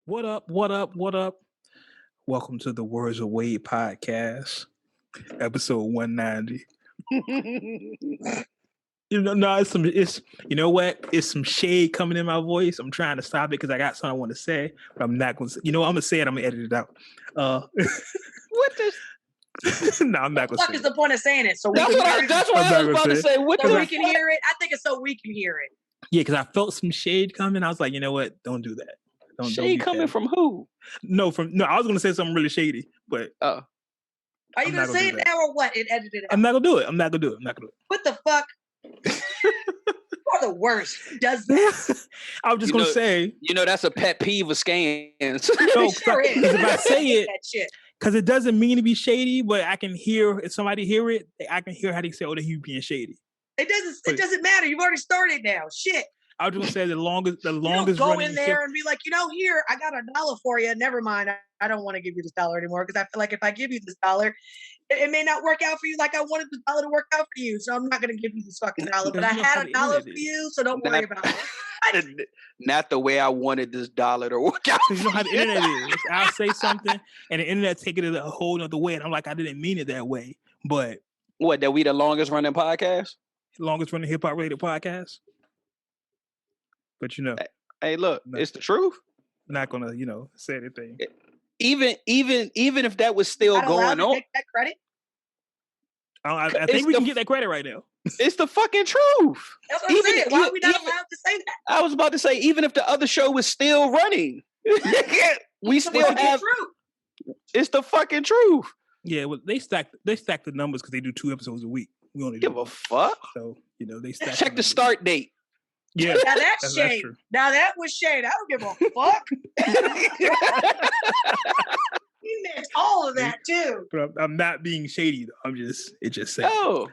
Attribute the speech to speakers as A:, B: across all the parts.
A: What up? What up? What up? Welcome to the Words of Wade podcast, episode 190. It's you know what? It's some shade coming in my voice. I'm trying to stop it because I got something I want to say, but I'm not going to. I'm going to say it. I'm going to edit it out.
B: What the?
A: No, I'm not going to say it.
C: What is the point of saying it? So we
B: That's
C: can
B: what
C: hear
B: I,
C: it.
B: that's what I was about to say. What
C: So
B: the?
C: we can hear it. I think it's so we can hear it.
A: Yeah, because I felt some shade coming. I was like, you know what? Don't do that. Don't
B: Shade
A: do
B: coming
A: that.
B: from who?
A: No, I was going to say something really shady, but
C: Are you going to say it now or what? It edited it out.
A: I'm not going to do it. I'm not going to do it.
C: What the fuck? You're the worst. Does that?
A: I was just going to say.
B: You know, that's a pet peeve of scams.
A: No,
C: Sure is.
A: because if I say it,
C: That shit.
A: because it doesn't mean to be shady, but I can hear, if somebody hear it, I can hear how they say, oh, that you being shady.
C: It doesn't matter. You've already started now. Shit.
A: I was just going to say the longest
C: You don't go
A: running
C: in there and be like, here, I got $1 for you. Never mind. I don't want to give you this $1 anymore because I feel like if I give you this $1, it may not work out for you like I wanted the $1 to work out for you. So I'm not going to give you this fucking $1. But I had $1 for you, so don't worry about it.
B: Not the way I wanted this $1 to work out.
A: You know how the internet is. I'll say something and the internet take it a whole other way. And I'm like, I didn't mean it that way. But
B: What, that we the longest running podcast?
A: longest running hip hop rated podcast. But
B: Hey, look, it's the truth.
A: not gonna, say anything.
B: Even if that was still
C: Not allowed
B: going
C: to
B: on,
C: take that credit.
A: I
B: It's
A: think we
B: the-
A: can get that credit right now.
B: it's the fucking truth.
C: That's what I'm
B: Even-
C: saying. Why are we not
B: even-
C: allowed to say that?
B: I was about to say, even if the other show was still running, we
C: So
B: still
C: what's the
B: have.
C: truth?
B: It's the fucking truth.
A: Yeah, well, they stack the numbers because they do 2 episodes a week. We only
B: Give
A: do
B: a fuck.
A: so they stack.
B: Check the start date.
A: Yeah,
C: Now that's shade.
A: true.
C: Now that was shade. I don't give a fuck. You meant all of that too.
A: But I'm not being shady though. It just saying.
B: Oh,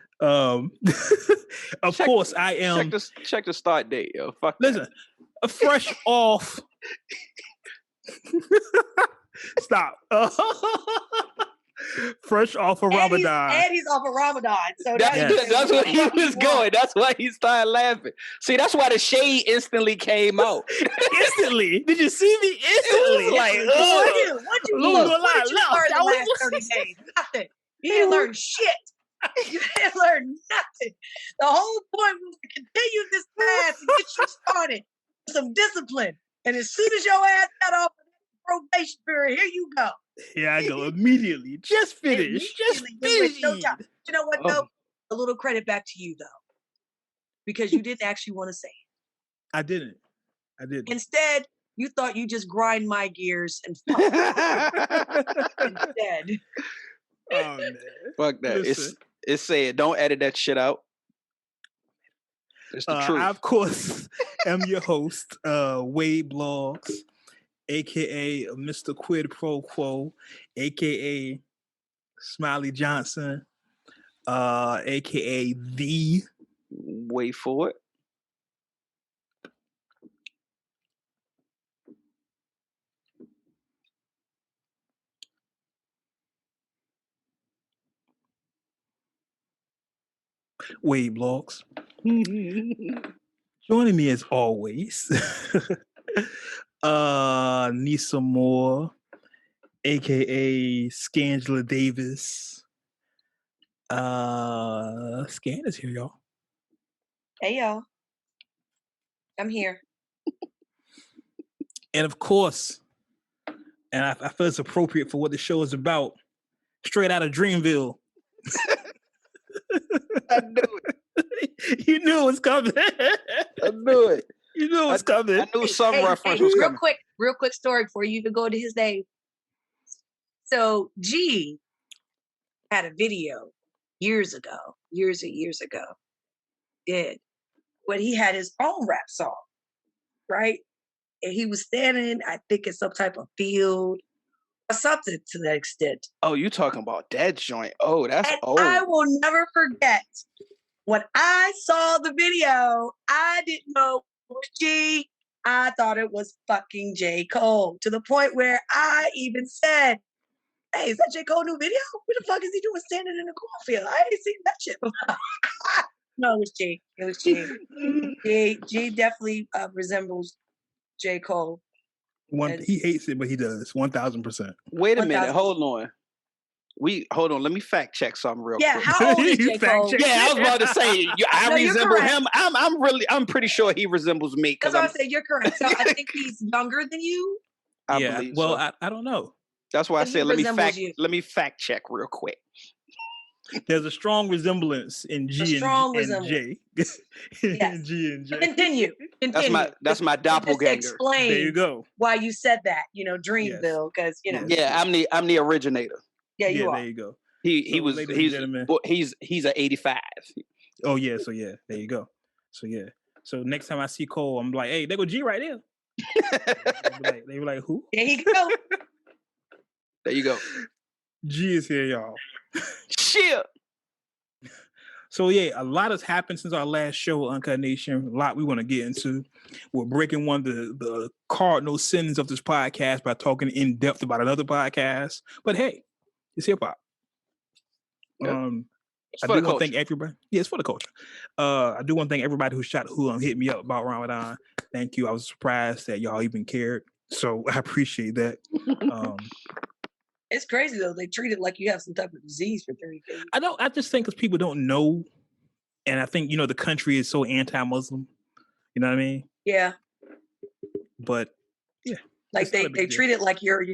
A: Of
B: Check-
A: course, I am.
B: check the start date, yo. Fuck.
A: Listen, a fresh off. Stop. Fresh off of Ramadan.
C: And he's off of Ramadan. So
B: That's where he was going. That's why he started laughing. See, that's why the shade instantly came out.
A: Instantly. Did you see me instantly?
B: It was like,
C: What you
A: Lose
C: learn
A: a lot
C: the
A: left.
C: last 30 days? Nothing. You didn't learn shit. You didn't learn nothing. The whole point was to continue this path and get you started with some discipline. And as soon as your ass got off of probation period, here you go.
A: Here I go immediately. Just finish. Just
C: Immediately,
A: finish.
C: no time. You know what,
B: Oh.
C: though? A little credit back to you, though. Because you didn't actually want to say it.
A: I didn't.
C: Instead, you thought you just grind my gears and fuck instead.
A: Oh man.
B: Fuck that.
A: Listen.
B: It's said. Don't edit that shit out. It's the truth.
A: I, of course, am your host, Wade Blogs, aka Mr. Quid Pro Quo, aka Smiley Johnson, aka the
B: Wait for it.
A: Wade Blogs. Joining me as always, Nissa Moore, aka Scangela Davis. Scan is here, y'all.
C: Hey, y'all. I'm here.
A: And of course, and I feel it's appropriate for what the show is about, straight out of Dreamville.
B: I knew it.
A: You knew it was coming.
B: I knew it.
A: You knew it was coming.
B: I knew some reference was coming.
C: Real quick story before you even go to his name. So G had a video years ago, years ago, did when he had his own rap song, right? And he was standing, I think, in some type of field or something to that extent.
B: Oh, you talking about that joint? Oh, that's
C: And
B: old.
C: I will never forget when I saw the video. I didn't know it was G. I thought it was fucking JCole, to the point where I even said, "Hey, is that JCole new video? What the fuck is he doing standing in the cornfield? I ain't seen that shit before." No, it was G. It was G. G definitely resembles JCole.
A: He hates it, but he does 1,000%.
B: Wait a minute,
C: 1,000%.
B: hold on. Let me fact check something real
C: Yeah,
B: quick.
C: how old is
A: You fact
C: JCole?
A: check.
B: Yeah, I was about to say I
C: No, you're
B: resemble
C: correct.
B: him. I'm pretty sure he resembles me.
C: That's what I said. You're correct. So I think he's younger than you.
B: I
A: Yeah,
B: believe
A: well,
B: so.
A: I don't know.
B: That's why I
C: But he
B: said
C: resembles you.
B: let me fact check real quick.
A: There's a strong resemblance in G
C: strong
A: and J.
C: Yes.
A: In G and J.
C: Continue.
B: That's my
C: Just
B: doppelganger.
C: explain
A: There you go.
C: why you said that. Dreamville, because
A: Yes.
B: Yeah, I'm the originator.
C: Yeah, you are.
A: There you go.
B: He
A: So,
B: was
A: ladies and gentlemen.
B: he's an 85.
A: Oh yeah, so yeah, there you go. So yeah. So next time I see Cole, I'm like, hey, there go G right there. They were like, who?
C: There you go.
B: There you go.
A: G is here, y'all.
B: Shit.
A: So yeah, a lot has happened since our last show, Uncut Nation. A lot we want to get into. We're breaking one of the cardinal sins of this podcast by talking in depth about another podcast. But hey, it's hip hop.
B: Yep.
A: I do want to thank everybody. Yeah, it's for the culture. I do want to thank everybody who hit me up about Ramadan. Thank you. I was surprised that y'all even cared. So I appreciate that.
C: It's crazy though. They treat it like you have some type of disease for 30 days.
A: I just think because people don't know, and I think the country is so anti-Muslim. You know what I mean?
C: Yeah.
A: But yeah.
C: Like they treat it like you're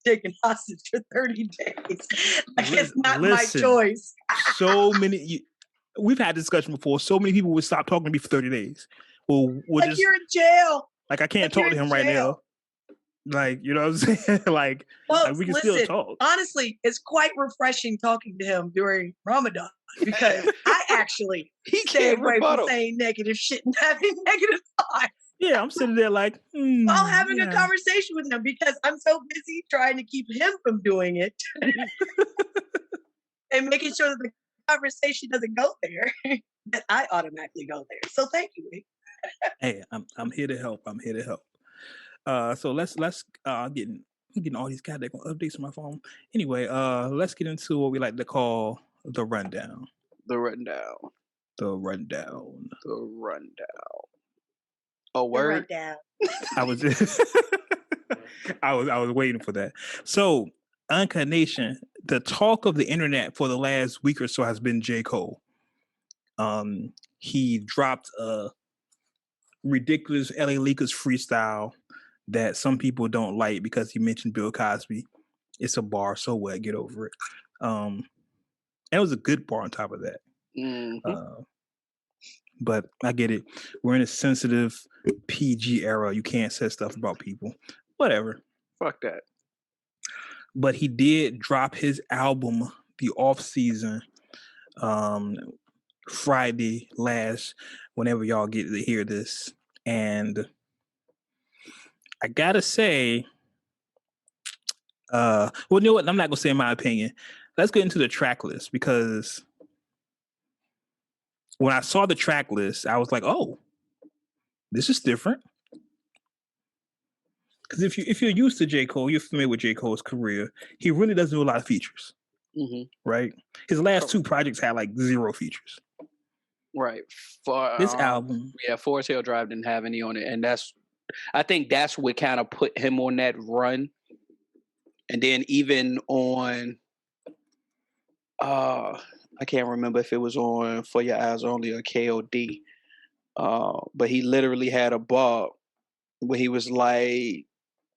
C: taking hostage for 30 days. Like it's not my choice.
A: So many we've had this discussion before. So many people would stop talking to me for 30 days. Well,
C: like you're in jail.
A: Like I can't talk to him right now. Like, you know what I'm saying? like we can still talk.
C: Honestly, it's quite refreshing talking to him during Ramadan because I actually stay away from saying negative shit and having negative thoughts.
A: Yeah, I'm sitting there like,
C: while having a conversation with him because I'm so busy trying to keep him from doing it and making sure that the conversation doesn't go there, that I automatically go there. So thank you.
A: Hey, I'm here to help. I'm here to help. So let's getting all these goddamn updates on my phone. Anyway, let's get into what we like to call the rundown.
B: The rundown. A word.
A: I was I was waiting for that. So, Uncut Nation, the talk of the internet for the last week or so has been JCole. He dropped a ridiculous LA Lakers freestyle that some people don't like because he mentioned Bill Cosby. It's a bar, so what? Get over it. And it was a good bar on top of that.
B: Mm-hmm.
A: But I get it. We're in a sensitive PG era. You can't say stuff about people. Whatever.
B: Fuck that.
A: But he did drop his album, The Off Season, Friday last, whenever y'all get to hear this. And I gotta say, well, you know what? I'm not gonna say my opinion. Let's get into the track list because when I saw the track list, I was like, "Oh, this is different." Because if you're used to JCole, you're familiar with JCole's career. He really doesn't do a lot of features, right? His last two projects had like 0 features.
B: Right. For
A: this album,
B: Forest Hill Drive didn't have any on it, and I think that's what kind of put him on that run. And then even on, I can't remember if it was on For Your Eyes Only or KOD, but he literally had a bar where he was like,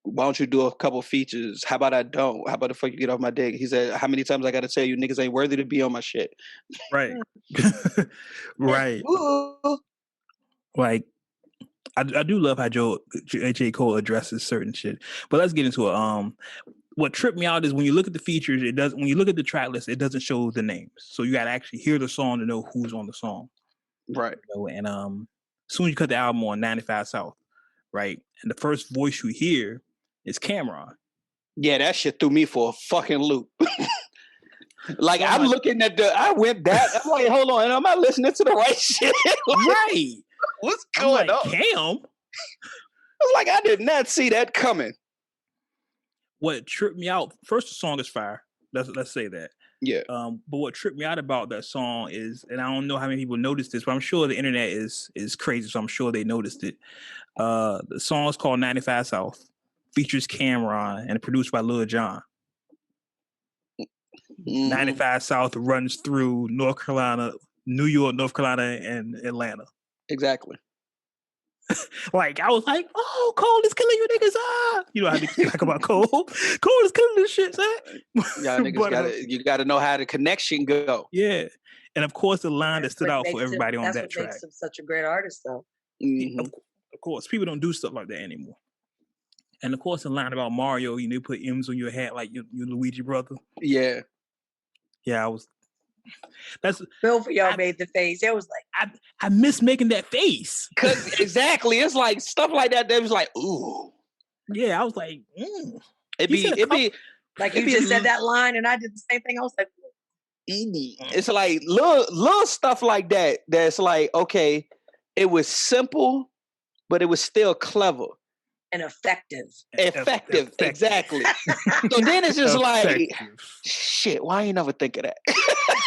B: why don't you do a couple features? How about I don't? How about the fuck you get off my dick? He said, how many times I got to tell you niggas ain't worthy to be on my shit?
A: Right. Right. Like, I do love how JCole addresses certain shit. But let's get into it. What tripped me out is when you look at the features, when you look at the track list, it doesn't show the names. So you got to actually hear the song to know who's on the song.
B: Right.
A: And as soon as you cut the album on 95 South, right? And the first voice you hear is Cameron.
B: Yeah, that shit threw me for a fucking loop. Like, I'm looking at I went back. I'm like, hold on, am I listening to the right shit?
A: Right.
B: What's going on?
A: Cam?
B: I was like, I did not see that coming.
A: What tripped me out, first the song is fire. Let's say that.
B: Yeah.
A: But what tripped me out about that song is, and I don't know how many people noticed this, but I'm sure the internet is crazy, so I'm sure they noticed it. The song is called 95 South. features Cameron, and produced by Lil Jon. 95 South runs through North Carolina, New York, North Carolina, and Atlanta.
B: Exactly.
A: Like, I was like, oh, Cole is killing you niggas. Ah! You know how niggas talk about Cole. Cole is killing this shit, son.
B: Yeah, niggas you gotta know how the connection go.
A: Yeah. And of course, the line that stood out for everybody on that track.
C: That's what makes him such a great artist, though.
B: Mm-hmm.
A: Of course, people don't do stuff like that anymore. And of course, the line about Mario, you know, put M's on your hat like your Luigi brother.
B: Yeah.
A: Yeah, that's
C: Bill for y'all made the face. It was like
A: I miss making that face.
B: Cause exactly, it's like stuff like that. That was like, ooh.
A: Yeah, I was like,
B: It'd be
C: like you just said that line, and I did the same thing. I was like,
B: it's like little stuff like that. That's like, okay, it was simple, but it was still clever
C: and effective.
B: Effective. Exactly. So then it's just like, shit, why ain't never think of that?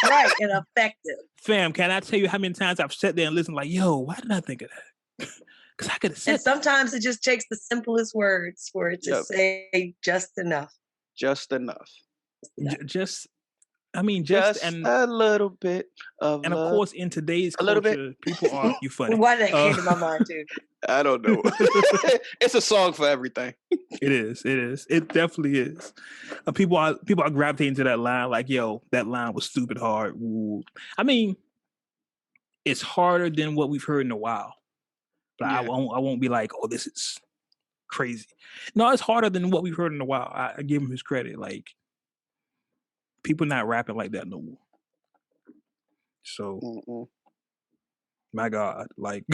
C: Right, and effective.
A: Fam, can I tell you how many times I've sat there and listened like, yo, why did I think of that? Because I could have said
C: and sometimes it just takes the simplest words for it to say just enough.
B: Just enough.
A: Just
B: and a little bit of
A: and
B: love.
A: Of course, in today's culture, people are you funny.
C: Why that came to my mind too?
B: I don't know. It's a song for everything.
A: It is. It definitely is. People are gravitating to that line like, yo, that line was stupid hard. Ooh. I mean, it's harder than what we've heard in a while. But yeah. I won't be like, oh, this is crazy. No, it's harder than what we've heard in a while. I give him his credit. Like, people not rapping like that no more. So, my God, like,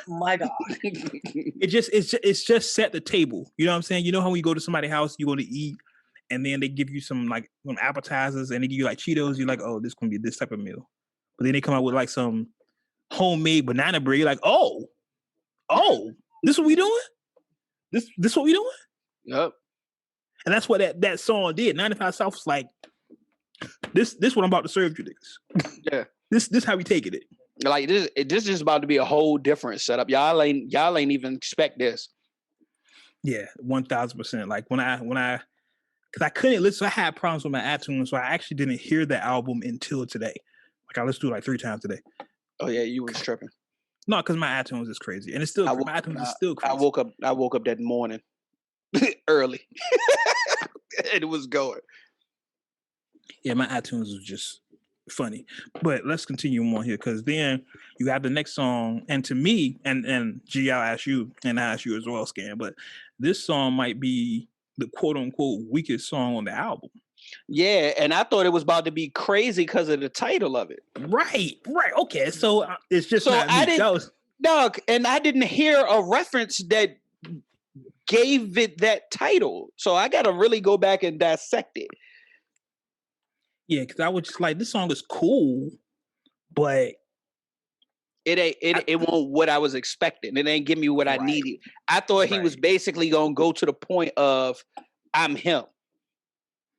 C: my God,
A: it's just set the table. You know what I'm saying? You know how when you go to somebody's house, you go to eat, and then they give you some like some appetizers, and they give you like Cheetos. You're like, oh, this gonna be this type of meal. But then they come out with like some homemade banana bread. You're like, oh, this what we doing? This what we doing?
B: Yep.
A: And that's what that song did. 95 South was like, this what I'm about to serve you niggas.
B: Yeah.
A: This how we taking it.
B: Like this is about to be a whole different setup. Y'all ain't even expect this.
A: Yeah, 1000%. Like when I because I couldn't listen. I had problems with my iTunes, so I actually didn't hear the album until today. Like I listened to it like 3 times today.
B: Oh yeah, you was tripping.
A: No, because my iTunes is crazy, and it's still my iTunes is still crazy.
B: I woke up that morning early, and it was going.
A: Yeah, my iTunes was just funny. But let's continue on here, because then you have the next song, and to me, and G, I'll ask you, and I ask you as well, Scan, but this song might be the quote unquote weakest song on the album.
B: Yeah, and I thought it was about to be crazy because of the title of it.
A: Right. Okay, so it's just
B: so and I didn't hear a reference that gave it that title. So I got to really go back and dissect it.
A: Yeah, because I was just like, this song is cool, but
B: it won't what I was expecting. It ain't give me what I needed. I thought he was basically gonna go to the point of I'm him.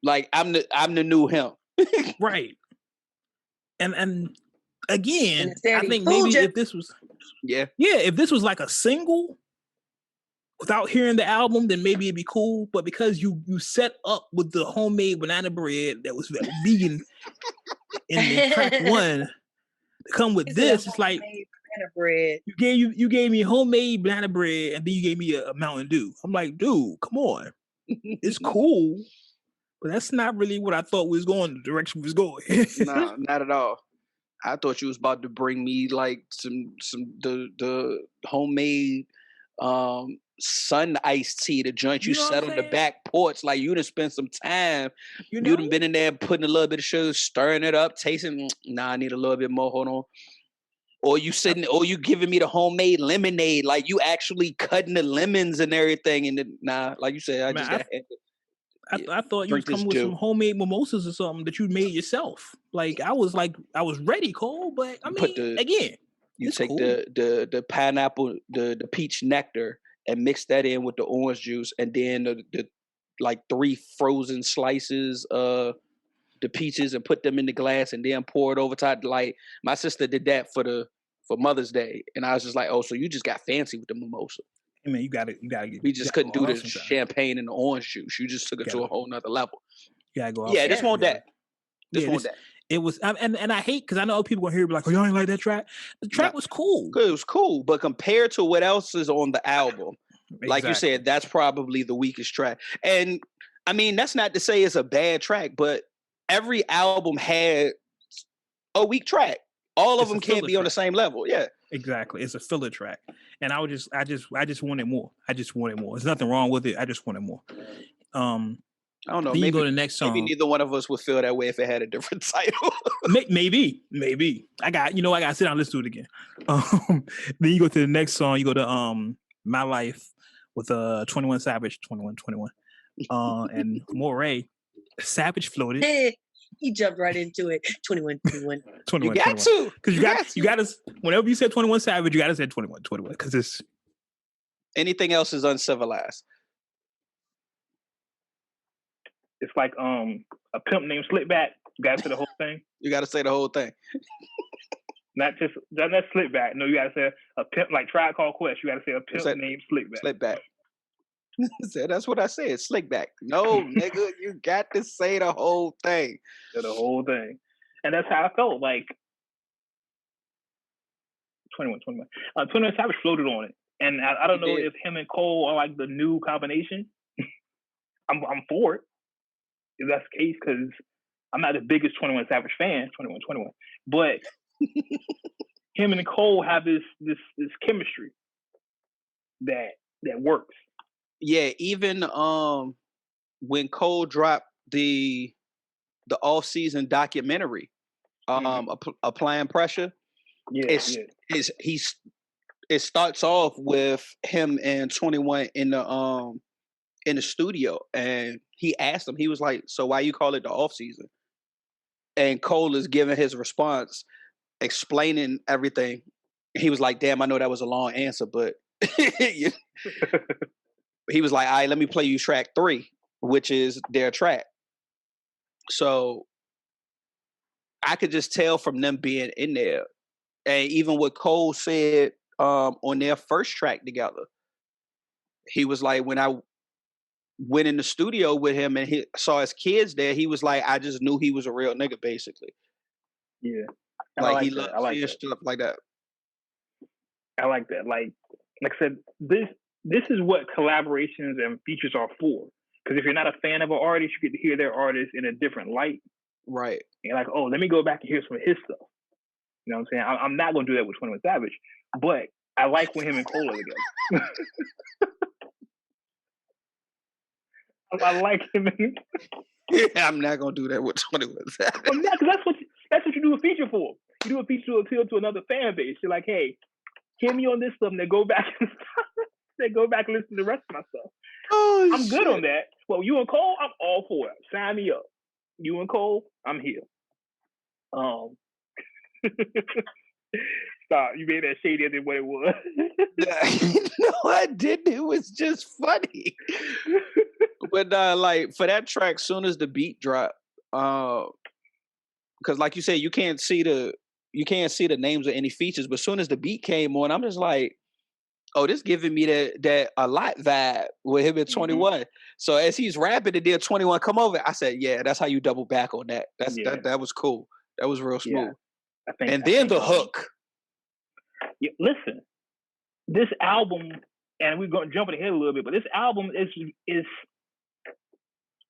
B: Like I'm the new him.
A: Right. And again, I think maybe if this was if this was like a single without hearing the album, then maybe it'd be cool. But because you set up with the homemade banana bread that was vegan in the track 1 to come with this, it's like
C: banana bread.
A: You gave me homemade banana bread, and then you gave me a Mountain Dew. I'm like, dude, come on. It's cool, but that's not really what I thought was going, the direction was going.
B: No, not at all. I thought you was about to bring me like the homemade sun iced tea, the joint you set on the back porch. Like you done spent some time. You done been in there putting a little bit of sugar, stirring it up, tasting. Nah, I need a little bit more. Hold on. Or you giving me the homemade lemonade, like you actually cutting the lemons and everything. And then, like you said,
A: I thought you was coming with some homemade mimosas or something that you made yourself. Like I was ready, Cole. But I mean, again,
B: you take cool. the pineapple, the peach nectar, and mix that in with the orange juice, and then the like 3 frozen slices of the peaches, and put them in the glass, and then pour it over top. Like my sister did that for Mother's Day, and I was just like, oh, so you just got fancy with the mimosa.
A: I mean, you gotta get.
B: We just couldn't do the champagne and the orange juice. You just took it to a whole nother level.
A: You gotta go out.
B: Yeah, just want that. Just want that.
A: It was, and I hate because I know people gonna hear like, "Oh, y'all ain't like that track." The track was cool.
B: It was cool, but compared to what else is on the album, like you said, that's probably the weakest track. And I mean, that's not to say it's a bad track, but every album had a weak track. All of them can't be on the same level. Yeah,
A: exactly. It's a filler track, and I just wanted more. I just wanted more. There's nothing wrong with it. I just wanted more.
B: I don't know.
A: Then
B: maybe
A: you go to the next song.
B: Maybe neither one of us would feel that way if it had a different title.
A: maybe. I got to sit down and listen to it again. Then you go to the next song. You go to My Life with 21 Savage, 21. And Moray. Savage floated.
C: He jumped right into it. 21.
B: You got to.
A: Because you got to, whenever you said 21 Savage, you got to say 21. Because it's...
B: Anything else is uncivilized.
A: It's like a pimp named Slickback. You got to say the whole thing.
B: You got to say the whole thing.
A: Not Slickback. No, you got to say a pimp, like Tribe Called Quest. You got to say a pimp named Slickback.
B: Slickback. That's what I said. Slickback. No, nigga, you got to say the whole thing.
A: Say the whole thing. And that's how I felt. Like 21. 21 Savage floated on it. And I don't know if him and Cole are like the new combination. I'm for it. If that's the case, because I'm not the biggest 21 Savage fan, 21, but him and Cole have this chemistry that works.
B: Yeah, even when Cole dropped the off-season documentary, Applying Pressure, it starts off with him and 21 in the studio, and he asked him, he was like, "So why you call it the off season?" And Cole is giving his response, explaining everything. He was like, "Damn, I know that was a long answer, but," he was like, "All right, let me play you track 3, which is their track." So I could just tell from them being in there, and even what Cole said on their first track together, he was like, when I went in the studio with him and he saw his kids there, he was like, I just knew he was a real nigga, basically.
A: Yeah.
B: Like he loved seeing stuff like that.
A: I like that. Like I said, this is what collaborations and features are for. Because if you're not a fan of an artist, you get to hear their artist in a different light.
B: Right.
A: And you're like, oh, let me go back and hear some of his stuff. You know what I'm saying? I'm not going to do that with 21 Savage, but I like when him and Cole are together. I like him.
B: Yeah, I'm not gonna do that with 21 Savage.
A: Because that's what you do a feature for. You do a feature to appeal to another fan base. You're like, hey, hear me on this stuff, and then go back and listen to the rest of my stuff.
B: Oh,
A: I'm good on that. Well, you and Cole, I'm all for it. Sign me up. You and Cole, I'm here. Stop. You made that shadier than what it was.
B: No, I didn't. It was just funny. But like for that track, soon as the beat dropped, because like you said, you can't see the names or any features, but soon as the beat came on, I'm just like, oh, this giving me that a lot vibe with him at 21. Mm-hmm. So as he's rapping and then 21 come over, I said, yeah, that's how you double back on that. That was cool. That was real smooth. Yeah. Then the hook.
A: Yeah, listen, this album, and we're going to jump ahead a little bit, but this album is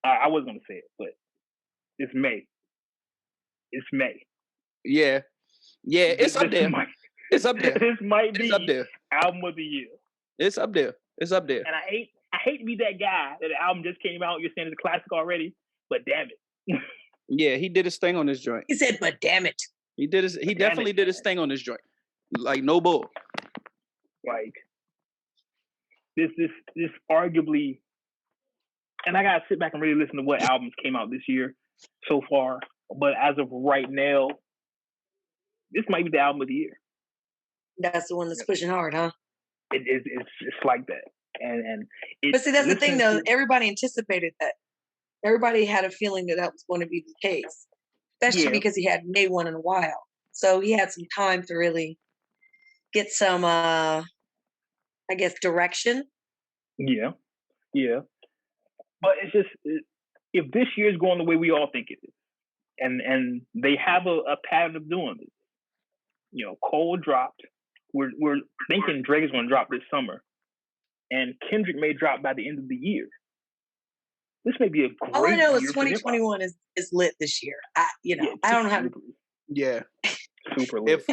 A: I wasn't going to say it, but it's May. It's May.
B: Yeah. Yeah, it's up there. It's up there.
A: This might be
B: up there.
A: Album of the year.
B: It's up there. It's up there.
A: And I hate to be that guy that the album just came out, you're saying it's a classic already, but damn it.
B: Yeah, he did his thing on this joint.
C: He said, but damn it.
B: He definitely did his thing on this joint. Like no bull.
A: Like this arguably, and I gotta sit back and really listen to what albums came out this year so far. But as of right now, this might be the album of the year.
C: That's the one that's pushing hard, huh?
A: It's like that, and
C: but see, that's the thing though. Everybody anticipated that. Everybody had a feeling that was going to be the case, especially because he hadn't made one in a while. So he had some time to really get some, I guess, direction
A: Yeah, yeah. But it's just if this year is going the way we all think it is, and they have a pattern of doing it. You know, Cole dropped. We're thinking Drake is going to drop this summer, and Kendrick may drop by the end of the year. This may be a great
C: all I know is
A: year
C: 2021 is lit this year. I don't have.
B: Yeah,
A: super lit.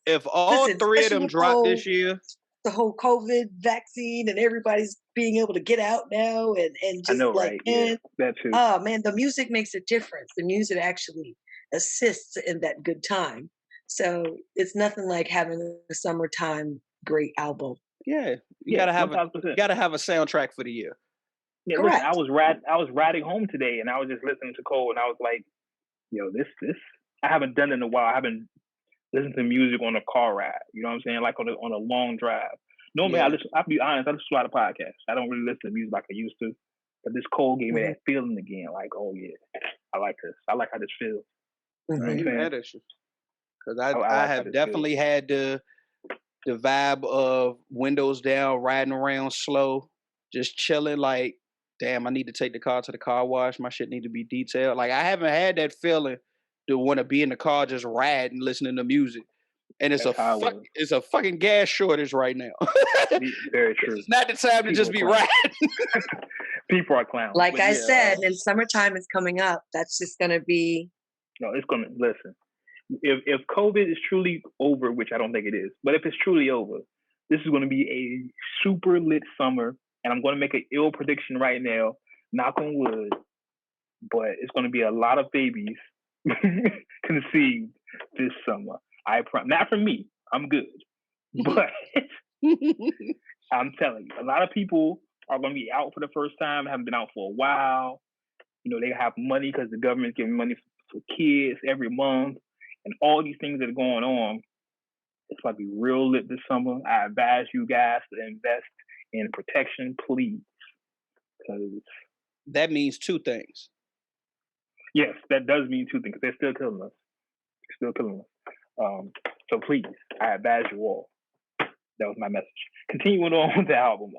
B: If all three of them drop this year,
C: the whole COVID vaccine and everybody's being able to get out now and just
A: I know,
C: like,
A: right?
C: man,
A: Yeah, that too.
C: Oh man, the music makes a difference. The music actually assists in that good time. So it's nothing like having a summertime great album.
B: Yeah, you gotta have a soundtrack for the year.
A: Yeah,
C: correct.
A: Listen, I was riding home today and I was just listening to Cole and I was like, yo, this I haven't done it in a while. I haven't listened to music on a car ride. You know what I'm saying? Like on a long drive. Normally, I'll be honest, I listen to a lot of podcasts. I don't really listen to music like I used to. But this Cole gave me that feeling again. Like, oh yeah, I like this. I like how this feels.
B: Because I have definitely had the vibe of windows down, riding around slow, just chilling. Like, damn, I need to take the car to the car wash. My shit need to be detailed. Like, I haven't had that feeling to want to be in the car just riding, listening to music. And it's a fucking gas shortage right now.
A: Very true.
B: It's not the time to just be riding.
A: People are clowns.
C: Like I said, and summertime is coming up. That's just gonna be.
A: No, it's gonna listen. If COVID is truly over, which I don't think it is, but if it's truly over, this is going to be a super lit summer, and I'm going to make an ill prediction right now, knock on wood, but it's going to be a lot of babies conceived this summer. Not for me, I'm good, but I'm telling you, a lot of people are going to be out for the first time, haven't been out for a while. You know, they have money because the government's giving money for kids every month. And all these things that are going on, it's going to be real lit this summer. I advise you guys to invest in protection, please. Because
B: that means two things.
A: Yes, that does mean two things. They're still killing us. So please, I advise you all. That was my message. Continuing on with the album.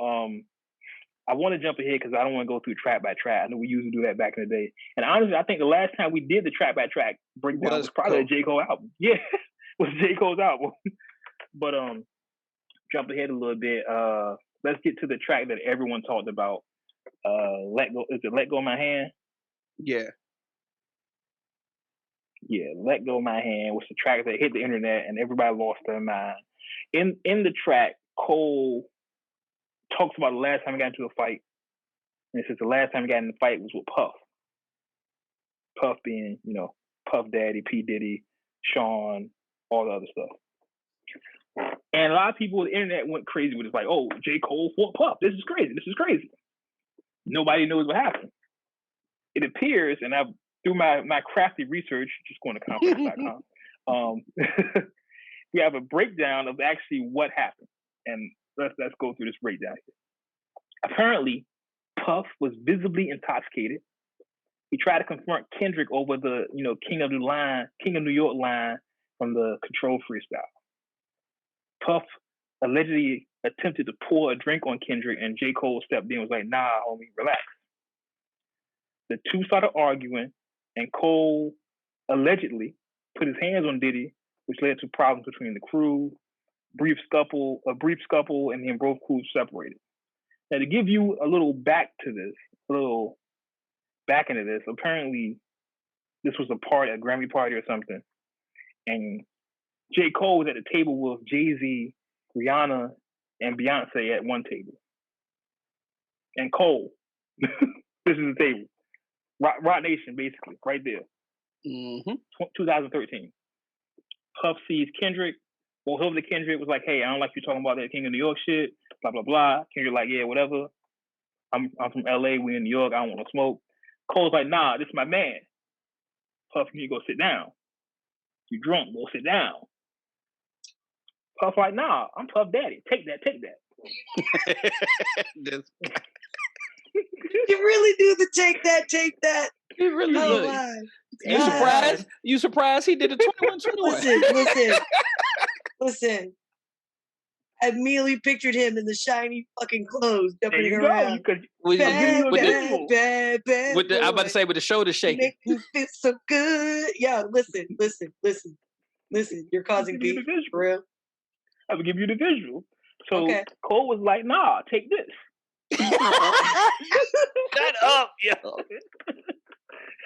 A: I want to jump ahead because I don't want to go through track by track. I know we used to do that back in the day. And honestly, I think the last time we did the track by track breakdown was probably a JCole album. Yeah, was JCole's album. But jump ahead a little bit. Let's get to the track that everyone talked about. Let Go. Is it Let Go of My Hand?
B: Yeah.
A: Yeah, Let Go of My Hand was the track that hit the internet and everybody lost their mind. In the track, Cole talks about the last time he got into a fight. And it says the last time he got in the fight was with Puff. Puff being, Puff Daddy, P. Diddy, Sean, all the other stuff. And a lot of people on the internet went crazy with it. Like, oh, J. Cole fought Puff. This is crazy. Nobody knows what happened. It appears, and I've through my crafty research, just going to conference.com, we have a breakdown of actually what happened. And let's go through this breakdown here. Apparently, Puff was visibly intoxicated. He tried to confront Kendrick over the, King of New York line from the Control freestyle. Puff allegedly attempted to pour a drink on Kendrick, and J. Cole stepped in and was like, nah, homie, relax. The two started arguing, and Cole allegedly put his hands on Diddy, which led to problems between the crew, a brief scuffle, and then both crews separated. Now, to give you a little back into this, apparently this was a Grammy party or something, and J. Cole was at the table with Jay-Z, Rihanna, and Beyonce at one table. And Cole, this is the table. Rock Nation, basically, right there. 2013. Puff sees Kendrick. Well, whoever Kendrick was like, hey, I don't like you talking about that King of New York shit, blah, blah, blah. Kendrick like, yeah, whatever. I'm from LA, we in New York, I don't want to smoke. Cole's like, nah, this is my man. Puff, you need to go sit down. You drunk, go sit down. Puff like, nah, I'm Puff Daddy. Take that.
C: You really do the take that.
B: You really do. You surprised he did a 21-21.
C: Listen. I immediately pictured him in the shiny fucking clothes jumping around.
B: Bad,
C: bad
B: I'm about to say with the shoulders shaking.
C: Make me feel so good. Yo, listen. You're causing beef, for real.
D: I will give you the visual. So Cole was like, "Nah, take this."
B: Shut up, yo.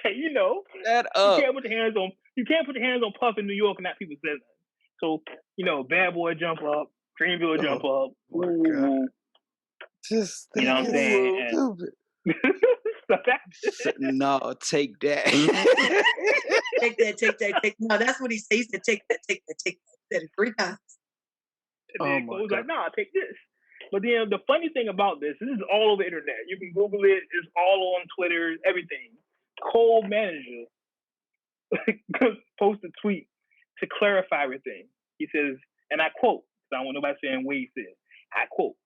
D: Hey, you know,
B: shut up.
D: You can't put your hands on Puff in New York and not people say that. So, you know, Bad Boy jump up, Dreamville jump up. Ooh.
B: Just
D: you know what I'm saying?
B: No, take that.
C: Take that. No, that's what he said. He said, take that. Said it 3 times.
D: And then Cole was like, "Nah, take this." But then the funny thing about this is all over the internet. You can Google it. It's all on Twitter, everything. Cole manager posted a tweet to clarify everything. He says, and I quote, because I don't want nobody saying Wade said, I quote,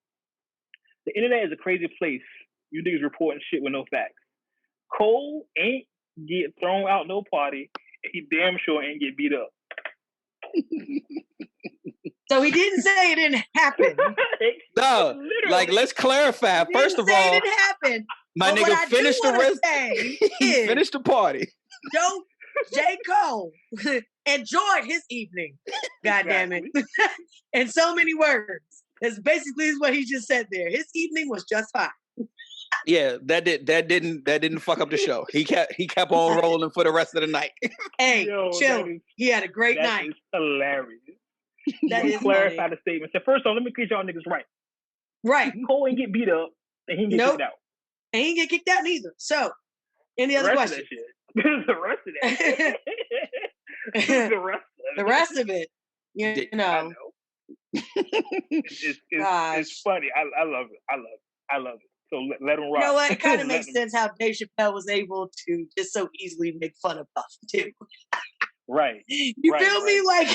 D: "The internet is a crazy place. You niggas reporting shit with no facts. Cole ain't get thrown out no party, and he damn sure ain't get beat up."
C: So he didn't say it didn't happen.
B: No, like let's clarify. First of all,
C: it didn't happen.
B: My
C: but
B: nigga finished the rest. He finished the party.
C: JCole enjoyed his evening. God damn it. In so many words. That's basically what he just said there. His evening was just fine.
B: Yeah, that didn't fuck up the show. He kept on rolling for the rest of the night.
C: Hey, chill. He had a great night.
D: That is hilarious.
C: That is
D: clarify the statement. So first off, let me get y'all niggas right.
C: Right.
D: Cole ain't get beat up, and he ain't get kicked out.
C: And he ain't get kicked out neither. So, any other questions?
D: This is the rest of that.
C: The rest of it. You know.
D: It's funny. I love it. So let him rock.
C: You know what? It kind of makes sense how Dave Chappelle was able to just so easily make fun of Puff too.
D: Right.
C: You feel me? Like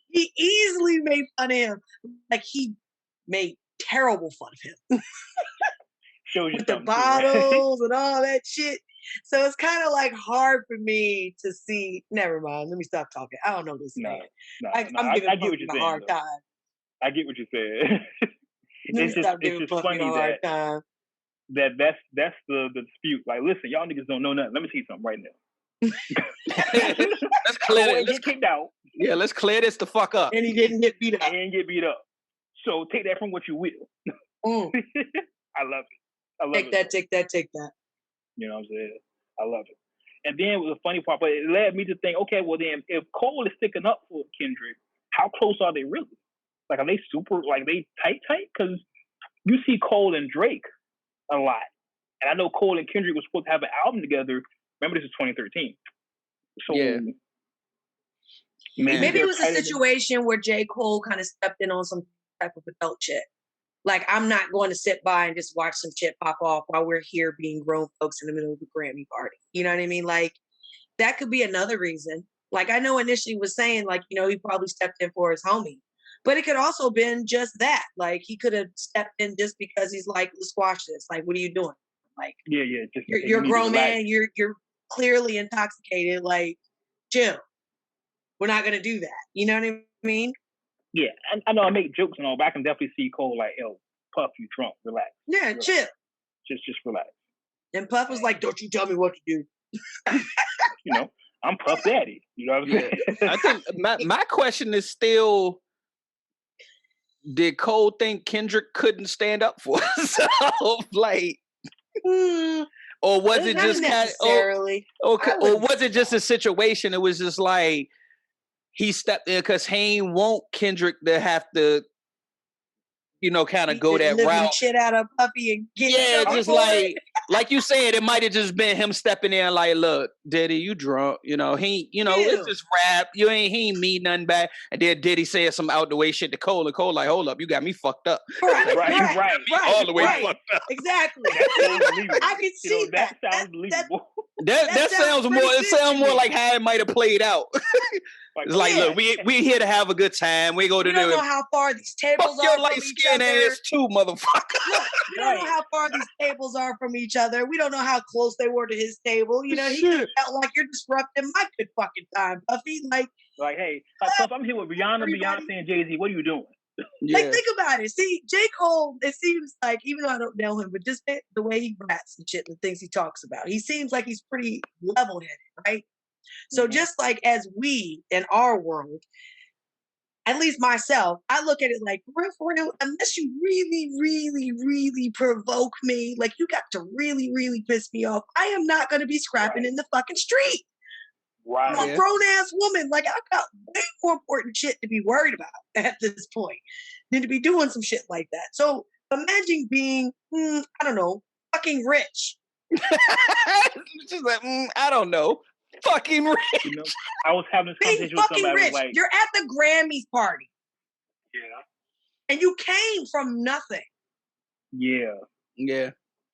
C: he easily made fun of him. Like he made terrible fun of him.
D: Shows you
C: with the bottles and all that shit. So it's kind of like hard for me to see. Never mind. Let me stop talking. I don't know this man. I'm giving
D: I get what you're saying,
C: a hard time.
D: I get what you said.
C: It's just funny
D: that's the dispute. Like, listen, y'all niggas don't know nothing. Let me see something right now.
B: Let's clear it.
D: Let's kicked out.
B: Yeah, let's clear this the fuck up.
C: And he didn't get beat up.
D: He didn't get beat up. So take that from what you will. I love it.
C: Take that.
D: You know what I'm saying? I love it. And then it was a funny part, but it led me to think, okay, well then, if Cole is sticking up for Kendrick, how close are they really? Like, are they super, like, they tight? Because you see Cole and Drake a lot. And I know Cole and Kendrick were supposed to have an album together. Remember, this is 2013. So,
B: yeah.
C: Maybe it was a situation where JCole kind of stepped in on some type of adult shit. Like, I'm not going to sit by and just watch some shit pop off while we're here being grown folks in the middle of the Grammy party. You know what I mean? Like, that could be another reason. Like, I know initially was saying, like, you know, he probably stepped in for his homie. But it could also been just that. Like, he could have stepped in just because he's like, let's squash this. Like, what are you doing? Like,
D: just
C: you're a grown man. You're clearly intoxicated. Like, chill. We're not going to do that. You know what I mean?
D: Yeah, I know I make jokes and all, but I can definitely see Cole like, yo, Puff, you drunk, relax.
C: Yeah,
D: relax.
C: Chill.
D: Just relax.
C: And Puff was like, don't you tell me what to do.
D: You know, I'm Puff Daddy. You know what I'm saying?
B: I think my question is still, did Cole think Kendrick couldn't stand up for himself? Like, or was it just kind of, or was it just a situation? It was just like, he stepped in because he ain't want Kendrick to have to, you know, kind of go that route.
C: Shit out of Puffy and get
B: just like you said, it might have just been him stepping in like, look, Diddy, you drunk. You know, it's just rap. He ain't mean nothing back. And then Diddy said some out the way shit to Cole, and Cole like, hold up, you got me fucked up.
D: Right.
B: All the way fucked up.
C: Exactly. I can see that.
D: That sounds believable.
B: That sounds more. It sounds more like how it might have played out. It's like, look, we here to have a good time. We go to
C: do. You don't know how far these tables are from each other.
B: Ass too, motherfucker.
C: Look, we don't know how far these tables are from each other. We don't know how close they were to his table. You know, he felt like you're disrupting my good fucking time, Puffy. Like,
D: hey, Puff, I'm here with Rihanna, Beyonce, and Jay-Z. What are you doing?
B: Yeah.
C: Like, think about it. See, JCole, it seems like, even though I don't know him, but just the way he raps and shit, the things he talks about, he seems like he's pretty level-headed, right? So just like as we, in our world, at least myself, I look at it like, for real, unless you really, really, really provoke me, like you got to really, really piss me off, I am not going to be scrapping in the fucking street.
D: Right.
C: I'm a grown-ass woman. Like, I got way more important shit to be worried about at this point than to be doing some shit like that. So imagine being, I don't know, fucking rich.
B: She's like, I don't know. Fucking rich.
D: You know, I was having this conversation with somebody.
C: Rich. Like, you're at the Grammys party.
D: Yeah.
C: And you came from nothing.
D: Yeah.
B: Yeah.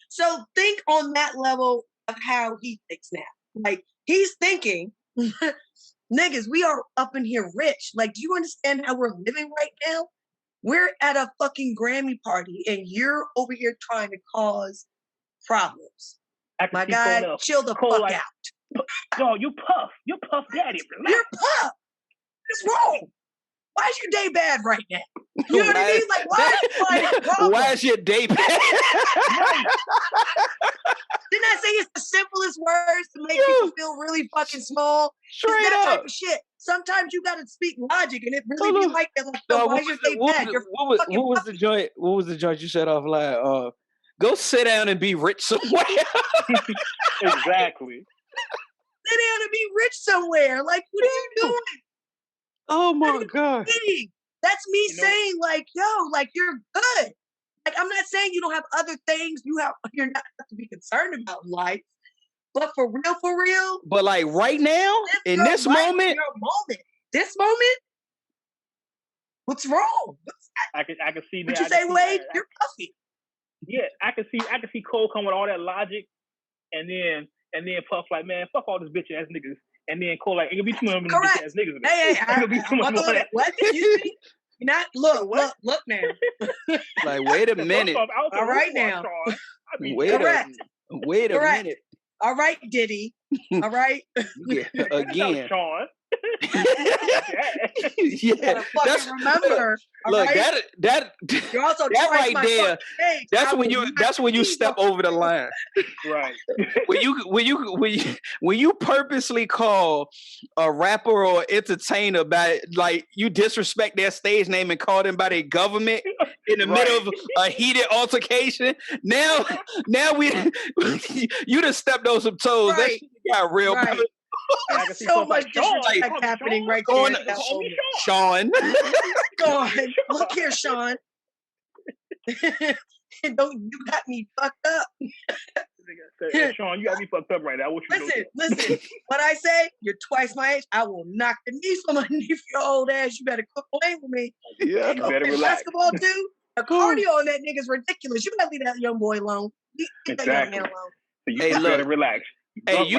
C: So think on that level of how he thinks now. Like, he's thinking, niggas, we are up in here rich. Like, do you understand how we're living right now? We're at a fucking Grammy party and you're over here trying to cause problems. My guy, chill the fuck out.
D: No, you Puff Daddy. Relax.
C: You're Puff. What's wrong? Why is your day bad right now? You know what I mean? Like,
B: why is your day bad?
C: Didn't I say it's the simplest words to make people feel really fucking small?
B: Straight
C: it's that
B: up.
C: type of shit. Sometimes you gotta speak logic, and it really be like that. Like, why is your day bad?
B: What was the joint? What was the joint you said off like? Go sit down and be rich somewhere.
D: Exactly.
C: Sit down and be rich somewhere. Like, what are you doing?
B: Oh my God.
C: That's me saying, like, yo, like, you're good. Like, I'm not saying you don't have other things you're not to be concerned about in life. But for real.
B: But like right now, in this moment.
C: This moment, what's wrong?
D: I can see that.
C: What you say, Wade? You're puffy.
D: Yeah, I can see Cole come with all that logic, and then Puff like, man, fuck all this bitch ass niggas. And then Cole like, it could be too many bitch ass niggas.
C: Hey, what did you see? Not look now.
B: Like, wait a minute.
C: All right now.
B: Wait a minute.
C: All right, Diddy. All right.
B: Yeah, again.
D: Sean.
B: Yeah,
C: remember.
B: Look,
C: right?
B: that
C: you're also
B: that right there. That's when you step over the line.
D: Right.
B: when you purposely call a rapper or entertainer by, like, you disrespect their stage name and call them by their government in the middle of a heated altercation. Now you done stepped on some toes. That shit got real.
C: Right. So much disrespect happening right there.
B: Sean.
C: Go on. Look here, Sean. You got me fucked up.
D: Sean, you got me fucked up right now.
C: Listen. What I say, you're twice my age. I will knock the knees from underneath your old ass. You better quit playing with me.
B: Yeah,
C: you better relax. Basketball too. The cardio on that nigga's ridiculous. You gotta leave that young boy alone. Leave that young man alone.
D: So you better relax.
B: Hey, you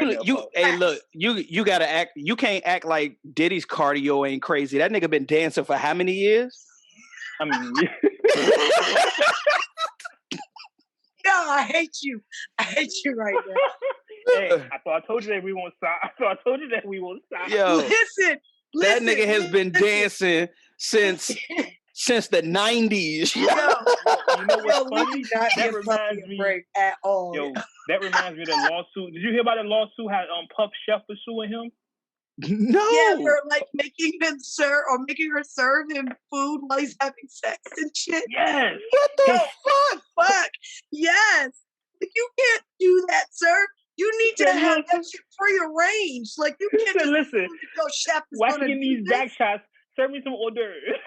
B: gotta act. You can't act like Diddy's cardio ain't crazy. That nigga been dancing for how many years?
D: I mean,
C: no, I hate you. I hate you right now.
D: Hey, I thought I told you that we won't stop.
B: Yo,
C: listen,
B: that nigga has been dancing since the 90s.
D: You know what's funny? That reminds me
C: at all.
D: Yo, that reminds me of the lawsuit. Did you hear about that lawsuit? How Puff Chef was suing him?
B: No.
C: Yeah, for like making her serve him food while he's having sex and shit.
D: Yes.
B: What the
C: fuck? Yes. Like, you can't do that, sir. You need to have that shit prearranged. Like, you can't
D: listen.
C: Go chef.
D: Why you getting these back shots? Serve me some hors d'oeuvres.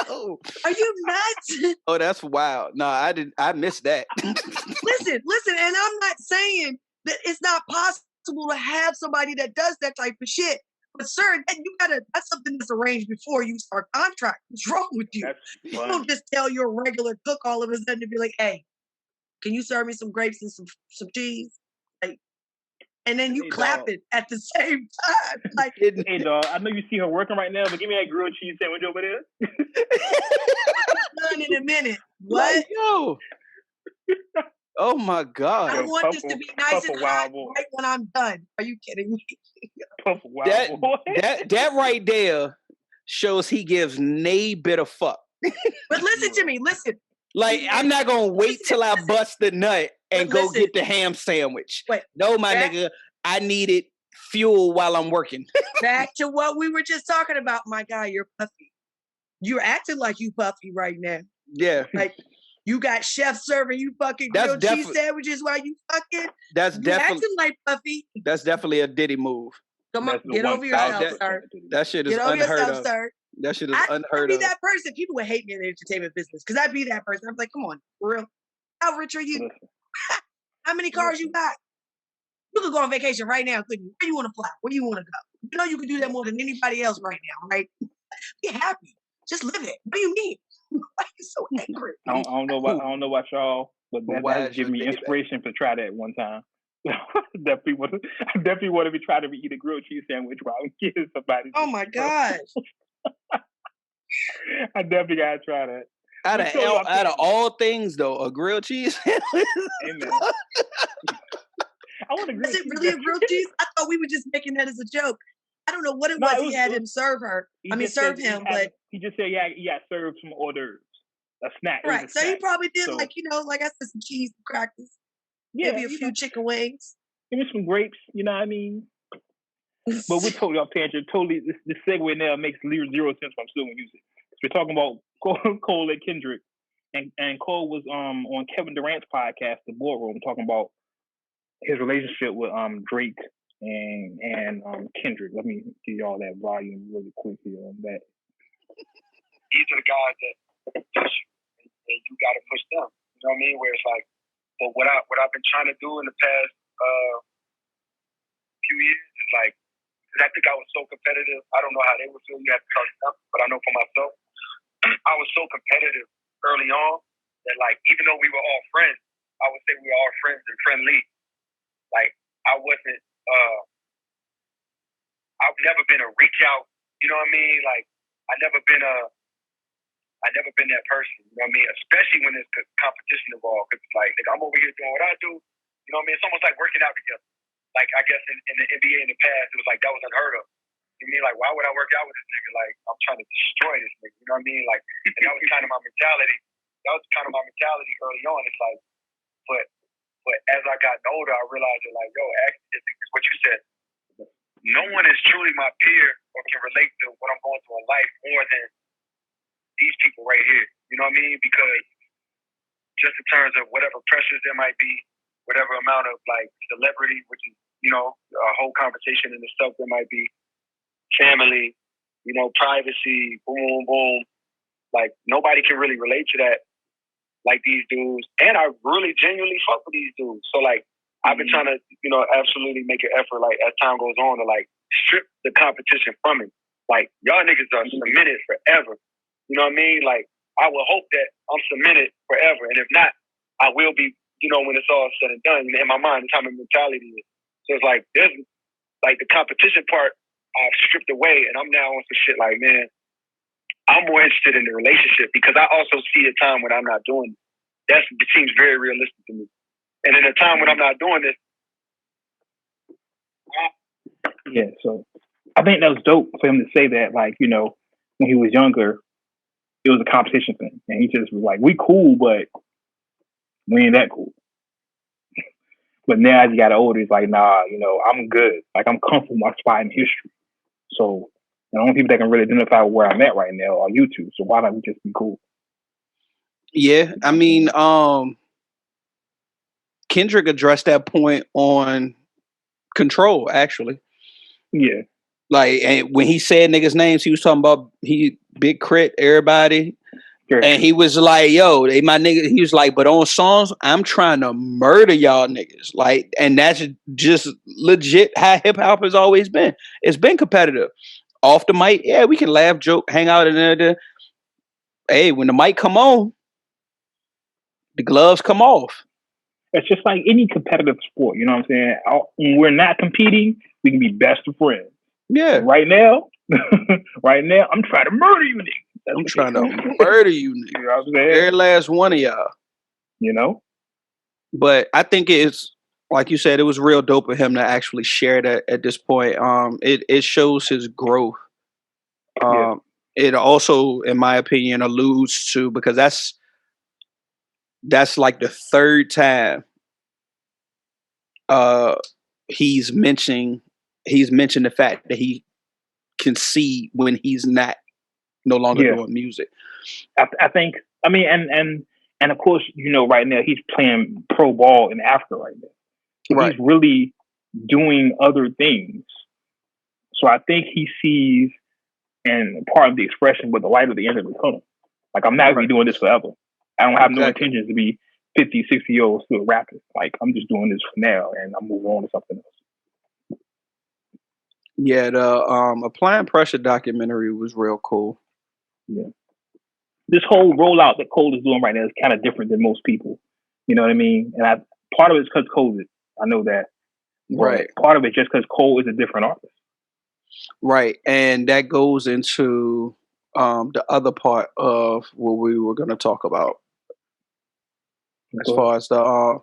B: Yo,
C: are you nuts?
B: Oh, that's wild. No, I missed that.
C: listen, and I'm not saying that it's not possible to have somebody that does that type of shit. But sir, that's something that's arranged before you start contract. What's wrong with you? You don't just tell your regular cook all of a sudden to be like, hey, can you serve me some grapes and some cheese? Like, and then you clap it at the same time. Like,
D: hey dog, I know you see her working right now, but give me that grilled cheese sandwich over there.
C: Done in a minute. What?
B: Like, yo. Oh my God.
C: I want this to be nice and hot right when I'm done. Are you kidding me?
B: That right there shows he gives nay bit of fuck.
C: But listen to me, listen.
B: Like, I'm not gonna wait till I bust the nut and go get the ham sandwich.
C: Wait,
B: no, my nigga, I needed fuel while I'm working.
C: Back to what we were just talking about, my guy. You're puffy. You're acting like you puffy right now.
B: Yeah.
C: Like, you got chefs serving you fucking grilled cheese sandwiches while you fucking. You acting like puffy.
B: That's definitely a Diddy move.
C: Come on, get over yourself, sir.
B: That shit is unheard of.
C: Sir.
B: That shit is unheard of.
C: I'd be that person. People would hate me in the entertainment business because I'd be that person. I'm like, come on, for real. How rich are you? How many cars you got? You could go on vacation right now, couldn't you? Where you want to fly? Where you want to go? You know you can do that more than anybody else right now, right? Be happy. Just live it. What do you mean? Why are you so angry?
D: I don't know about y'all, but that gives me inspiration to try that one time. I definitely want to be trying to eat a grilled cheese sandwich while I'm getting somebody.
C: Oh my gosh!
D: I definitely gotta try that.
B: Out of all things, though, a grilled cheese sandwich.
D: Amen. I want a grilled cheese.
C: Is it really a grilled cheese? I thought we were just making that as a joke. I don't know what it was. He had him serve her. Serve him, but
D: he just said, "Yeah, serve some hors d'oeuvres, a snack."
C: Right. So he probably did like I said, some cheese, crackers.
D: Yeah,
C: maybe a few chicken wings.
D: Give me some grapes. You know what I mean? But we're totally off tangent. Totally, this segue now makes zero sense. But I'm still gonna use it. We're talking about Cole and Kendrick, and Cole was on Kevin Durant's podcast, The Boardroom, talking about his relationship with Drake and Kendrick. Let me give y'all that volume really quick here on that.
E: These are the guys that push you, and you got to push them. You know what I mean? Where it's like, but what I've been trying to do in the past few years is like, because I think I was so competitive. I don't know how they would feel. You have to talk to them, but I know for myself, I was so competitive early on that like, even though we were all friends, I would say we were all friends and friendly. Like I wasn't. I've never been a reach out. You know what I mean? Like I never been that person. You know what I mean? Especially when there's competition involved. Because it's like, nigga, I'm over here doing what I do. You know what I mean? It's almost like working out together. Like I guess in the NBA in the past, it was like that was unheard of. You know what I mean? Like, why would I work out with this nigga? Like, I'm trying to destroy this nigga. You know what I mean? Like, and that was kind of my mentality. That was kind of my mentality early on. It's like, but as I got older, I realized that like, yo, actually, it's what you said. No one is truly my peer or can relate to what I'm going through in life more than these people right here. You know what I mean? Because just in terms of whatever pressures there might be, whatever amount of like celebrity, which is, you know, a whole conversation in itself there might be, family, you know, privacy, boom, boom, boom. Like nobody can really relate to that like these dudes. And I really genuinely fuck with these dudes. So like I've been trying to, you know, absolutely make an effort like as time goes on to like strip the competition from it. Like y'all niggas are cemented forever. You know what I mean? Like I will hope that I'm cemented forever. And if not, I will be, you know, when it's all said and done. In my mind, that's how my mentality is. So it's like there's like the competition part I've stripped away, and I'm now on some shit like, man, I'm more interested in the relationship because I also see a time when I'm not doing it. It seems very realistic to me. And in a time when I'm not doing this.
D: Yeah, so I think that was dope for him to say that, like, you know, when he was younger, it was a competition thing. And he just was like, we cool, but we ain't that cool. But now as he got older, he's like, nah, you know, I'm good. Like, I'm comfortable with my spot in history. So the only people that can really identify where I'm at right now are you two. So why not we just be cool?
B: Yeah, I mean, Kendrick addressed that point on Control, actually.
D: Yeah.
B: Like, and when he said niggas' names, he was talking about Big Crit, everybody. Sure. And he was like, yo, they my nigga. He was like, but on songs, I'm trying to murder y'all niggas. Like, and that's just legit how hip hop has always been. It's been competitive. Off the mic, yeah, we can laugh, joke, hang out, and there. Hey, when the mic come on, the gloves come off.
D: It's just like any competitive sport. You know what I'm saying? When we're not competing, we can be best of friends.
B: Yeah.
D: Right now, I'm trying to murder you niggas.
B: I'm trying to murder you niggas. You know what I'm saying? Every last one of y'all.
D: You know?
B: But I think it's, like you said, it was real dope of him to actually share that at this point. It shows his growth. it also, in my opinion, alludes to, because that's like the third time he's mentioned the fact that he can see when he's no longer doing music.
D: I think, I mean, and of course, right now he's playing pro ball in Africa right now. So
B: right.
D: He's really doing other things. So I think he sees, and part of the expression, with the light at the end of the tunnel. Like, I'm not going to be doing this forever. I don't have no intentions to be 50, 60 years old still rapping. Like, I'm just doing this for now, and I'm moving on to something else.
B: Yeah, the Applying Pressure documentary was real cool.
D: Yeah. This whole rollout that Cole is doing right now is kind of different than most people. You know what I mean? And part of it is because COVID. I know that.
B: Right.
D: Part of it just because Cole is a different artist.
B: Right. And that goes into the other part of what we were going to talk about as far as the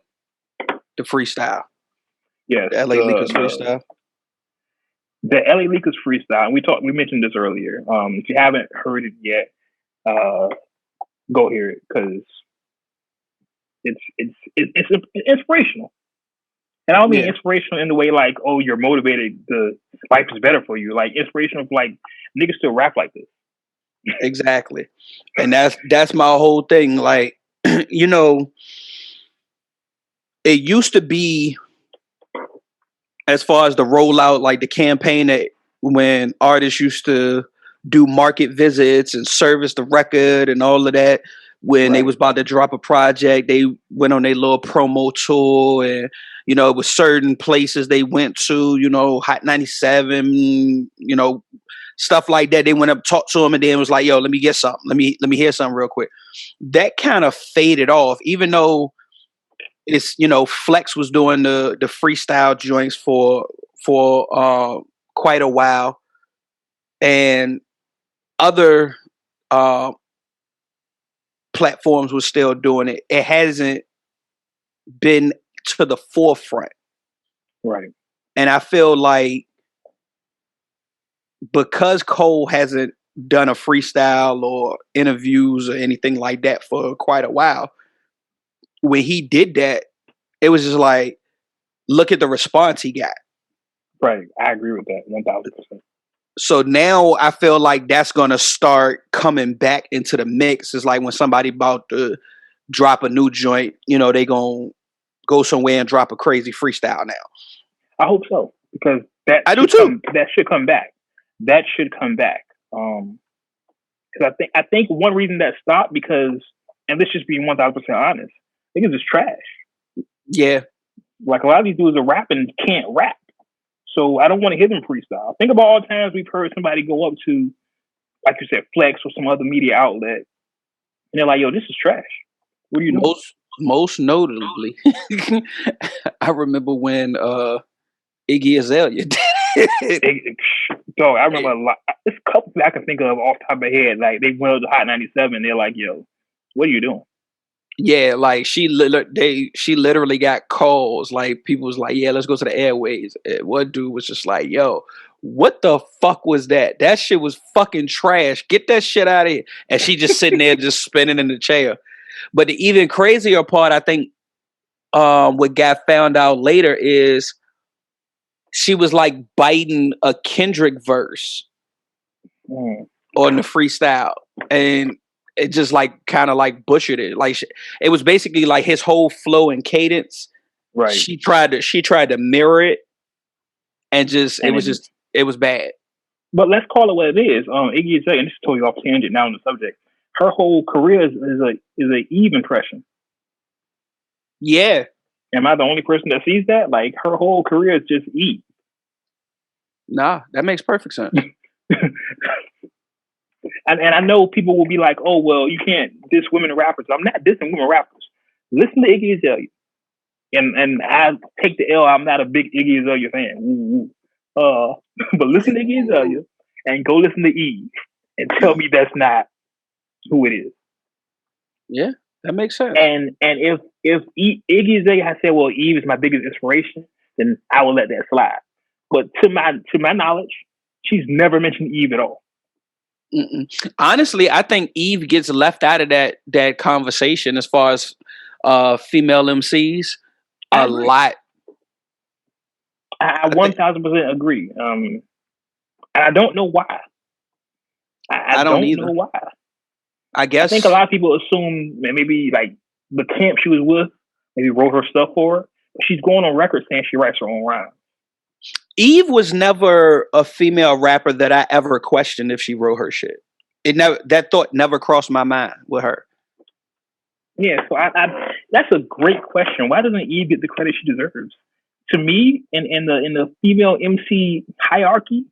B: freestyle.
D: Yes.
B: The LA Leakers freestyle.
D: The LA Leakers freestyle. We mentioned this earlier. If you haven't heard it yet, go hear it, because it's inspirational. And I don't mean inspirational in the way like, oh, you're motivated, the life is better for you. Like, inspirational of like, niggas still rap like this.
B: Exactly. And that's my whole thing. Like, it used to be, as far as the rollout, like the campaign, that when artists used to do market visits and service the record and all of that, when they was about to drop a project, they went on their little promo tour, and it was certain places they went to, Hot 97, stuff like that. They went up, talked to them, and then was like, yo, let me get something. Let me hear something real quick. That kind of faded off, even though it's, Flex was doing the freestyle joints for quite a while, and other platforms were still doing it. It hasn't been to the forefront.
D: Right.
B: And I feel like because Cole hasn't done a freestyle or interviews or anything like that for quite a while, when he did that, it was just like, look at the response he got.
D: Right. I agree with that 1,000%.
B: So now I feel like that's going to start coming back into the mix. It's like when somebody about to drop a new joint, they going to go somewhere and drop a crazy freestyle now.
D: I hope so, because that should come back. That should come back. Because I think one reason that stopped, because, and this just being 1,000% honest, I think it's just trash.
B: Yeah.
D: Like, a lot of these dudes are rapping can't rap. So I don't want to hear them freestyle. Think about all the times we've heard somebody go up to, like you said, Flex or some other media outlet, and they're like, yo, this is trash. What are you doing?
B: Most notably, I remember when Iggy Azalea did it.
D: Dog, I remember a lot. There's a couple I can think of off the top of my head. Like, they went up to Hot 97, they're like, yo, what are you doing?
B: Yeah, like she literally got calls. Like, people was like, yeah, let's go to the airways. And one dude was just like, yo, what the fuck was that? That shit was fucking trash. Get that shit out of here. And she just sitting there just spinning in the chair. But the even crazier part, I think, what got found out later is she was like biting a Kendrick verse on the freestyle. And it just like kind of like butchered it. Like, it was basically like his whole flow and cadence.
D: Right.
B: She tried to mirror it, and it was bad.
D: But let's call it what it is. Iggy Azalea, and this is totally off tangent now on the subject. Her whole career is a Eve impression.
B: Yeah.
D: Am I the only person that sees that? Like, her whole career is just Eve.
B: Nah, that makes perfect sense.
D: And I know people will be like, oh, well, you can't diss women rappers. I'm not dissing women rappers. Listen to Iggy Azalea. And I take the L. I'm not a big Iggy Azalea fan. But listen to Iggy Azalea and go listen to Eve and tell me that's not who it is.
B: Yeah, that makes sense.
D: And if Iggy Azalea had said, well, Eve is my biggest inspiration, then I will let that slide. But to my knowledge, she's never mentioned Eve at all.
B: Honestly, I think Eve gets left out of that conversation as far as female MCs a lot.
D: I 1000% agree. And I don't know why. I don't know why.
B: I guess
D: I think a lot of people assume that maybe like the camp she was with maybe wrote her stuff for her. She's going on record saying she writes her own rhymes.
B: Eve was never a female rapper that I ever questioned if she wrote her shit. That thought never crossed my mind with her.
D: Yeah, so I that's a great question. Why doesn't Eve get the credit she deserves? To me, in the female MC hierarchy,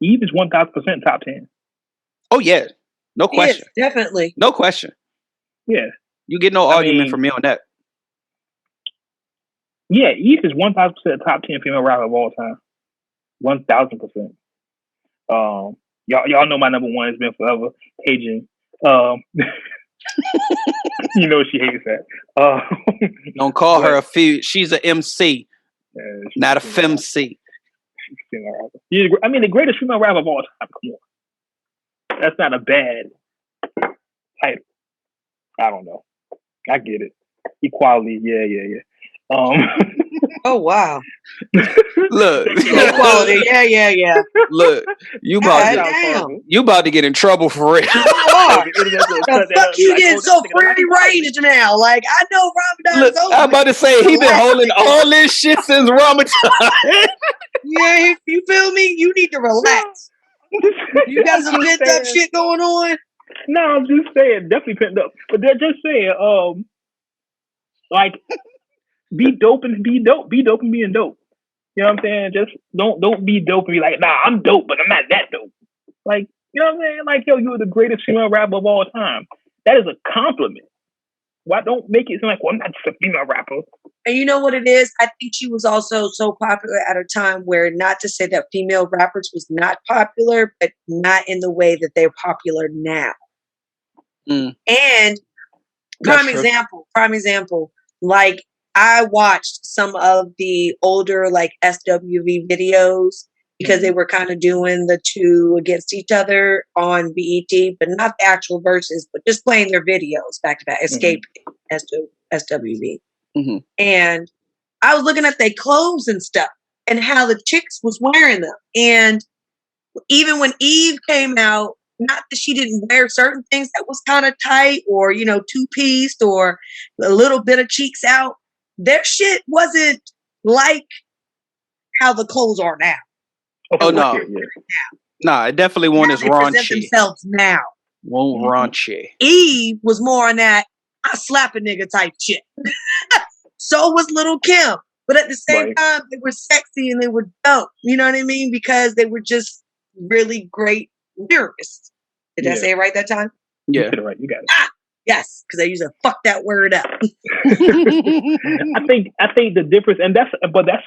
D: Eve is 1000% top 10.
B: Oh yeah, no question.
C: Yes, definitely,
B: no question.
D: Yeah,
B: you get no argument from me on that.
D: Yeah, Eve is 1000% top 10 female rapper of all time. 1000%. Y'all know my number one has been forever, Cajun. You know she hates that.
B: Don't call her a few. She's an MC, not a femc.
D: I mean, the greatest female rapper of all time. Come on, that's not a bad title. I don't know. I get it. Equality. Yeah.
C: Oh wow!
B: Look,
C: equality. Yeah.
B: Look, you about to get in trouble for real.
C: The fuck you getting so free range now? Like I know Ramadan's over.
B: I'm about to say he been holding all this shit since Ramadan.
C: Yeah, you feel me? You need to relax. You got some pent up shit going on.
D: No, I'm just saying, definitely pent up. But they're just saying, like. Be dope and be dope. Be dope and being dope. You know what I'm saying? Just don't be dope and be like, nah, I'm dope, but I'm not that dope. Like, you know what I'm saying? Like, yo, you're the greatest female rapper of all time. That is a compliment. Why don't make it seem like, well, I'm not just a female rapper.
C: And you know what it is? I think she was also so popular at a time where, not to say that female rappers was not popular, but not in the way that they're popular now. And prime example, like, I watched some of the older like SWV videos because they were kind of doing the two against each other on BET, but not the actual verses, but just playing their videos back to back, Escape SWV. And I was looking at their clothes and stuff and how the chicks was wearing them. And even when Eve came out, not that she didn't wear certain things that was kind of tight or, you know, two-pieced or a little bit of cheeks out, their shit wasn't like how the clothes are now.
B: Oh no, no, it definitely won't as raunchy.
C: Themselves now,
B: won't raunchy.
C: Eve was more on that I slap a nigga type shit. So was Little Kim, but at the same time, they were sexy and they were dope. You know what I mean? Because they were just really great lyricists. Did I say it right that time?
D: Yeah, you said it right. You got it.
C: Yes, because I used to fuck that word up.
D: I think the difference, and that's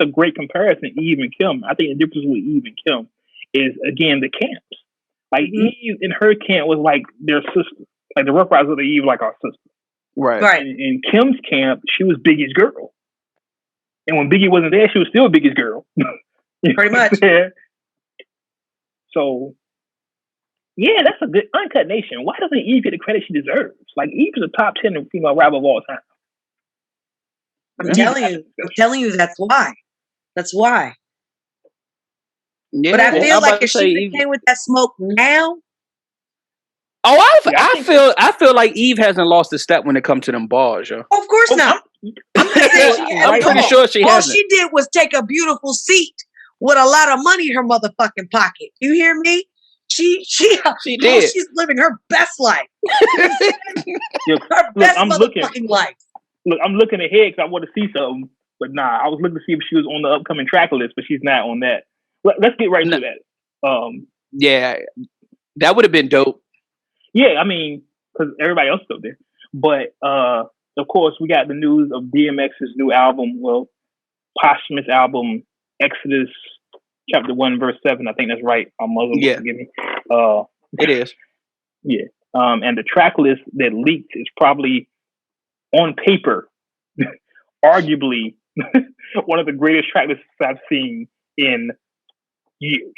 D: a great comparison, Eve and Kim. I think the difference with Eve and Kim is again the camps. Like Eve in her camp was like their sister, like the Rough Riders of the Eve, like our sister.
C: Right.
D: And in Kim's camp, she was Biggie's girl, and when Biggie wasn't there, she was still Biggie's girl.
C: Pretty much.
D: So. Yeah, that's a good Uncut Nation. Why doesn't Eve get the credit she deserves? Like Eve is a top 10 female rapper of all time.
C: I'm telling you, that's why. That's why. Yeah, but I feel like if she came with that smoke now.
B: Oh, I feel like Eve hasn't lost a step when it comes to them bars, yo.
C: Of course not.
B: I'm pretty sure she hasn't.
C: All she did was take a beautiful seat with a lot of money in her motherfucking pocket. You hear me? She did. She's living her best life. Her best motherfucking life.
D: Look, I'm looking ahead because I want to see something. But nah, I was looking to see if she was on the upcoming track list, but she's not on that. Let's get right to that.
B: Yeah, that would have been dope.
D: Yeah, I mean, because everybody else is up there. But of course, we got the news of DMX's new album, posthumous album, Exodus. Chapter 1, verse 7. I think that's right. I'm Muslim. Forgive me.
B: It is.
D: Yeah. And the track list that leaked is probably on paper, arguably one of the greatest track lists I've seen in years.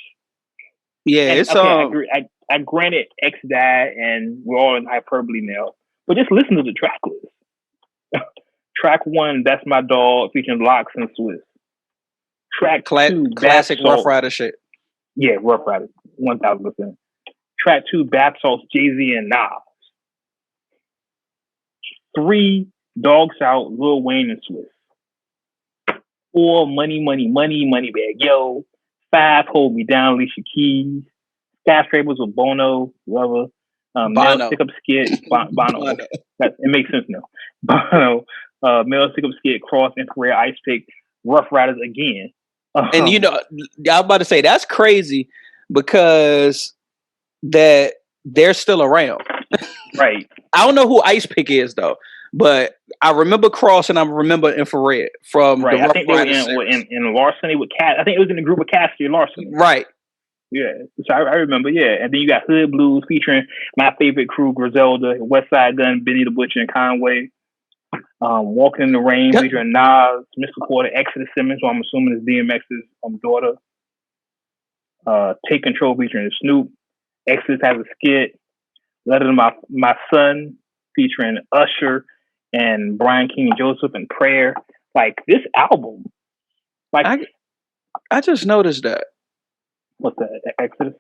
B: Yeah,
D: and,
B: it's
D: I agree. granted X died, and we're all in hyperbole now, but just listen to the track list. Track 1, That's My Dog, featuring Lox and Swiss. Track 2,
B: classic
D: Bath
B: Rough
D: Salts.
B: Rider shit.
D: Yeah, Rough Rider, 1000%. Track 2, Bath Salts, Jay-Z and Nas. 3, Dogs Out, Lil Wayne and Swiss. 4, Money Bag Yo. 5, Hold Me Down, Alicia Keys. Skyscrapers with Bono, whoever. Male Stick Up Skid, Bono. It makes sense now. Bono, Male Stick Up Skid, Cross, Infrared, Ice Pick, Rough Riders again.
B: And you know, I was about to say that's crazy because that they're still around.
D: Right.
B: I don't know who Ice Pick is though, but I remember Cross and I remember Infrared from the Rough
D: I think they were in Larceny with Cass. I think it was in the group with Cassidy and Larceny.
B: Right.
D: Yeah. So I remember, yeah. And then you got Hood Blues featuring my favorite crew, Griselda, Westside Gun, Benny the Butcher, and Conway. Walking in the Rain featuring Nas, Mr. Porter, Exodus Simmons, who I'm assuming is DMX's daughter. Take Control featuring Snoop. Exodus has a skit. Letter to My Son featuring Usher and Brian King and Joseph and Prayer. Like this album, like
B: I just noticed that.
D: What's that? Exodus?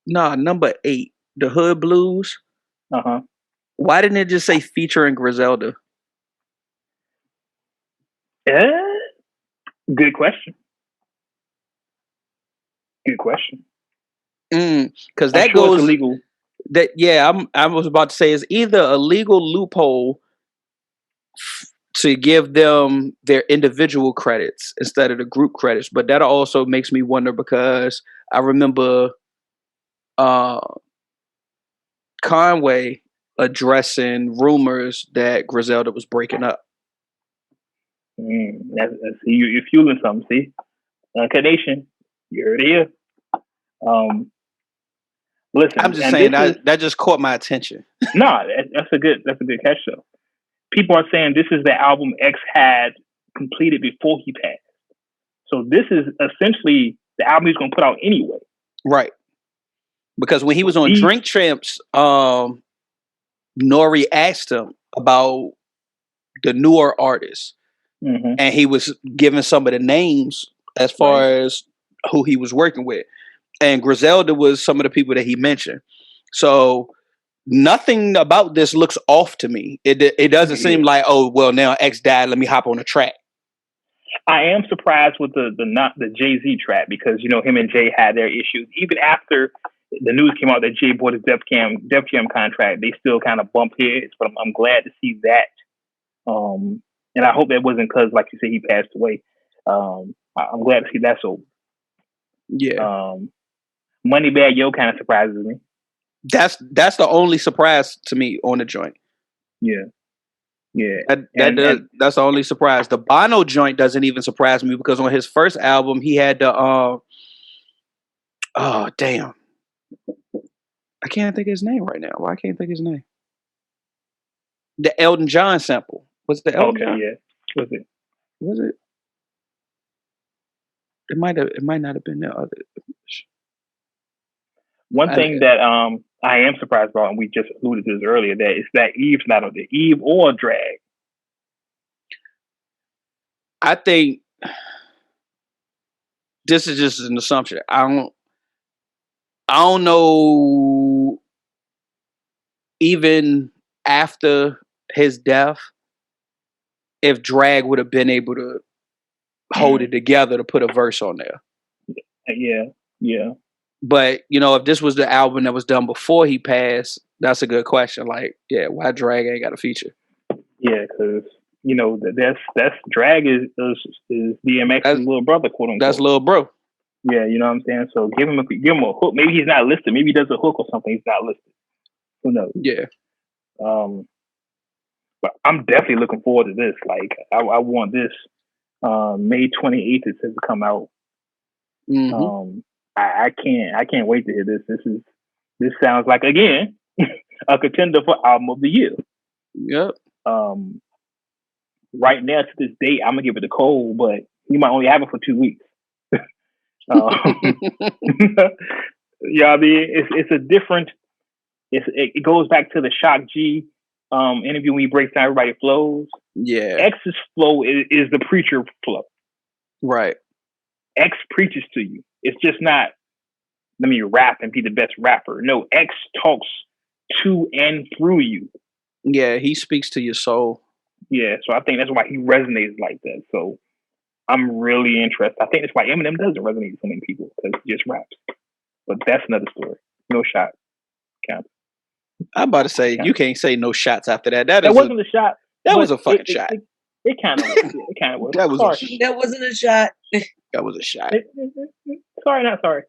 B: Nah, number 8, the Hood Blues. Why didn't it just say featuring Griselda?
D: Good question.
B: Because that goes illegal. That I was about to say is either a legal loophole to give them their individual credits instead of the group credits, but that also makes me wonder because I remember Conway addressing rumors that Griselda was breaking up.
D: You're fueling something. See, Nation, you're here. Listen,
B: I'm just saying that just caught my attention.
D: No, that's a good catch though. People are saying this is the album X had completed before he passed. So this is essentially the album he's going to put out anyway.
B: Right. Because when he was on Drink Champs, Nori asked him about the newer artists. And he was giving some of the names as far as who he was working with. And Griselda was some of the people that he mentioned. So nothing about this looks off to me. It doesn't seem like, oh, well, now X died, let me hop on a track.
D: I am surprised with the Jay-Z track because, you know, him and Jay had their issues. Even after the news came out that Jay bought his Def Jam contract, they still kind of bump heads, but I'm glad to see that. And I hope that wasn't because, like you said, he passed away. I'm glad to see that's over.
B: Yeah.
D: Money Bag Yo kind of surprises me.
B: That's the only surprise to me on the joint. Yeah. That's the only surprise. The Bono joint doesn't even surprise me because on his first album he had the oh damn, I can't think of his name right now. Why can't I think of his name? The Elton John sample. Was the Elton John?
D: Yeah.
B: Was it? It might not have been the other.
D: One thing that I am surprised about, and we just alluded to this earlier, that Eve's not on the Eve or Drag.
B: I think this is just an assumption. I don't know. Even after his death, if Drag would have been able to hold it together to put a verse on there.
D: Yeah. But,
B: you know, if this was the album that was done before he passed, that's a good question. Like, why Drag ain't got a feature?
D: Yeah, because, you know, that's Drag is DMX's little brother, quote unquote.
B: That's little bro.
D: Yeah, you know what I'm saying? So give him a hook. Maybe he's not listed. Maybe he does a hook or something. He's not listed. Who knows?
B: Yeah.
D: But I'm definitely looking forward to this. Like, I want this May 28th it says to come out.
B: Mm-hmm.
D: I can't wait to hear this. This sounds like, again, a contender for album of the year.
B: Yep.
D: Right now to this date, I'm gonna give it to Cole, but he might only have it for 2 weeks. Yeah, I mean, it's a different. It goes back to the Shock G interview when he breaks down everybody flows.
B: Yeah.
D: X's flow is the preacher flow.
B: Right.
D: X preaches to you. It's just not, let me rap and be the best rapper. No, X talks to and through you.
B: Yeah, he speaks to your soul.
D: Yeah, so I think that's why he resonates like that. So I'm really interested. I think that's why Eminem doesn't resonate with so many people, because he just raps. But that's another story. No shot. Count.
B: I'm about to say, you can't say no shots after that.
D: That wasn't a shot.
B: That was a fucking shot.
D: It kind of was. It kind of was.
B: That was
D: sorry.
C: That wasn't a shot.
B: That was a shot.
D: Sorry, not sorry.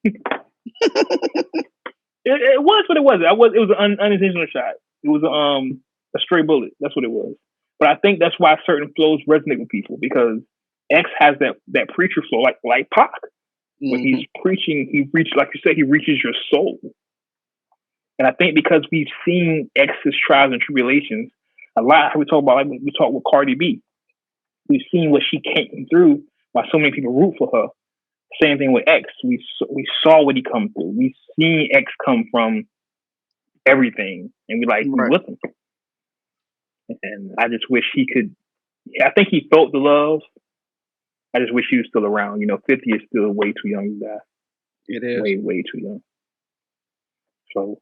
D: It was what it was. It was an unintentional shot. It was a stray bullet. That's what it was. But I think that's why certain flows resonate with people, because X has that preacher flow, like Pac. When he's preaching, he reaches, like you said, he reaches your soul. And I think because we've seen X's trials and tribulations, a lot, we talk with Cardi B. We've seen what she came through, why so many people root for her. Same thing with X. We saw what he come through. We've seen X come from everything, and we with him. And I just wish he could. I think he felt the love. I just wish he was still around. 50 is still way too young to die.
B: It is
D: way too young. So,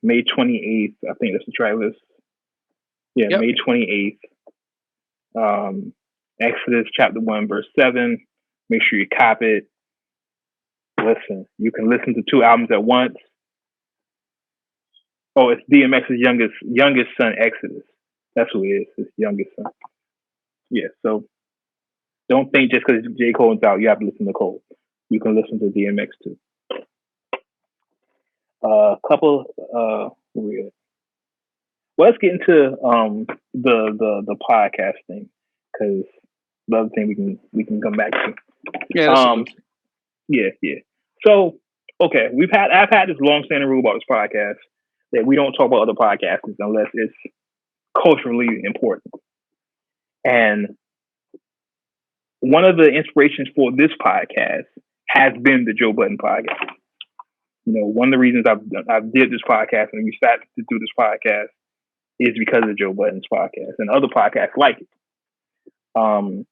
D: May 28th, I think that's the track list. Yeah, yep. May 28th. Exodus chapter 1, verse 7. Make sure you cop it. Listen, you can listen to 2 albums at once. Oh, it's DMX's youngest son, Exodus. That's who he is, his youngest son. Yeah, so don't think just because JCole is out, you have to listen to Cole. You can listen to DMX too. Let's get into the podcast thing, because the other thing we can come back to. Yeah, yeah. So, okay, I've had this long-standing rule about this podcast that we don't talk about other podcasts unless it's culturally important. And one of the inspirations for this podcast has been the Joe Budden podcast. One of the reasons I did this podcast and we started to do this podcast is because of Joe Budden's podcast and other podcasts like it. And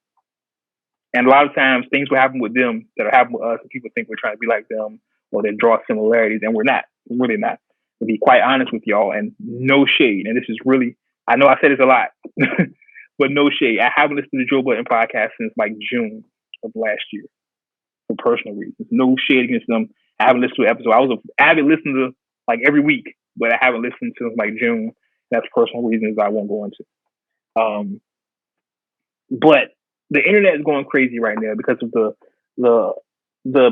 D: a lot of times things will happen with them that are happening with us, and people think we're trying to be like them or they draw similarities, and we're not. We're really not. To be quite honest with y'all, and no shade. And this is really, I know I said this a lot, but no shade. I haven't listened to the Joe Budden podcast since June of last year for personal reasons. No shade against them. I haven't listened to an episode. I was an avid listener every week, but I haven't listened since June. That's personal reasons I won't go into. But the internet is going crazy right now because of the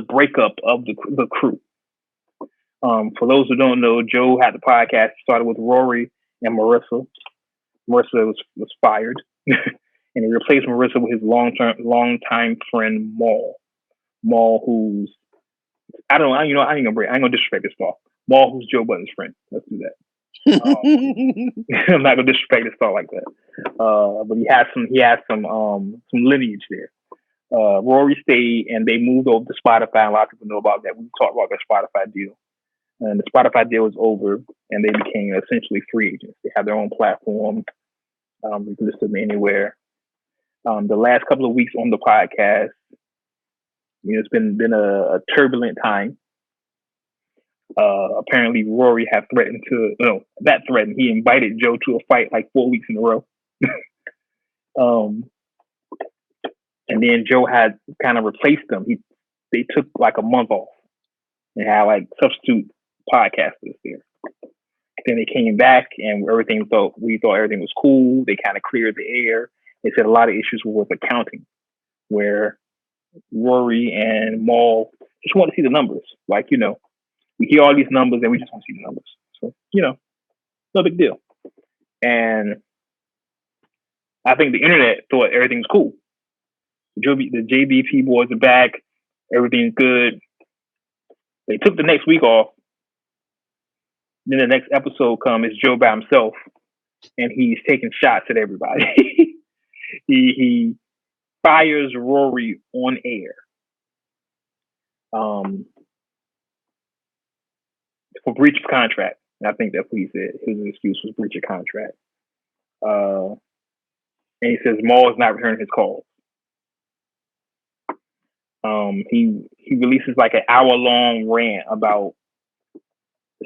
D: breakup of the crew. For those who don't know, Joe had the podcast started with Rory and Marissa. Marissa was fired, and he replaced Marissa with his longtime friend Maul. Maul, who's I ain't gonna disrespect this talk. Maul, who's Joe Budden's friend. Let's do that. I'm not gonna disrespect his thought like that. But he has some lineage there. Rory stayed, and they moved over to Spotify. And a lot of people know about that. We talked about that Spotify deal, and the Spotify deal was over, and they became essentially free agents. They have their own platform. You can listen to them anywhere. The last couple of weeks on the podcast, it's been a turbulent time. Apparently Rory had threatened he invited Joe to a fight 4 weeks in a row. And then Joe had kind of replaced them. They took a month off and had substitute podcasters there. Then they came back and we thought everything was cool. They kind of cleared the air. They said a lot of issues were with accounting, where Rory and Maul just want to see the numbers. We hear all these numbers and we just want to see the numbers. So, no big deal. And I think the internet thought everything's cool. The JBP boys are back. Everything's good. They took the next week off. Then the next episode comes, it's Joe by himself, and he's taking shots at everybody. He fires Rory on air. for breach of contract. And I think that's what he said. His excuse was breach of contract. And he says Maul is not returning his calls. He releases like an hour-long rant about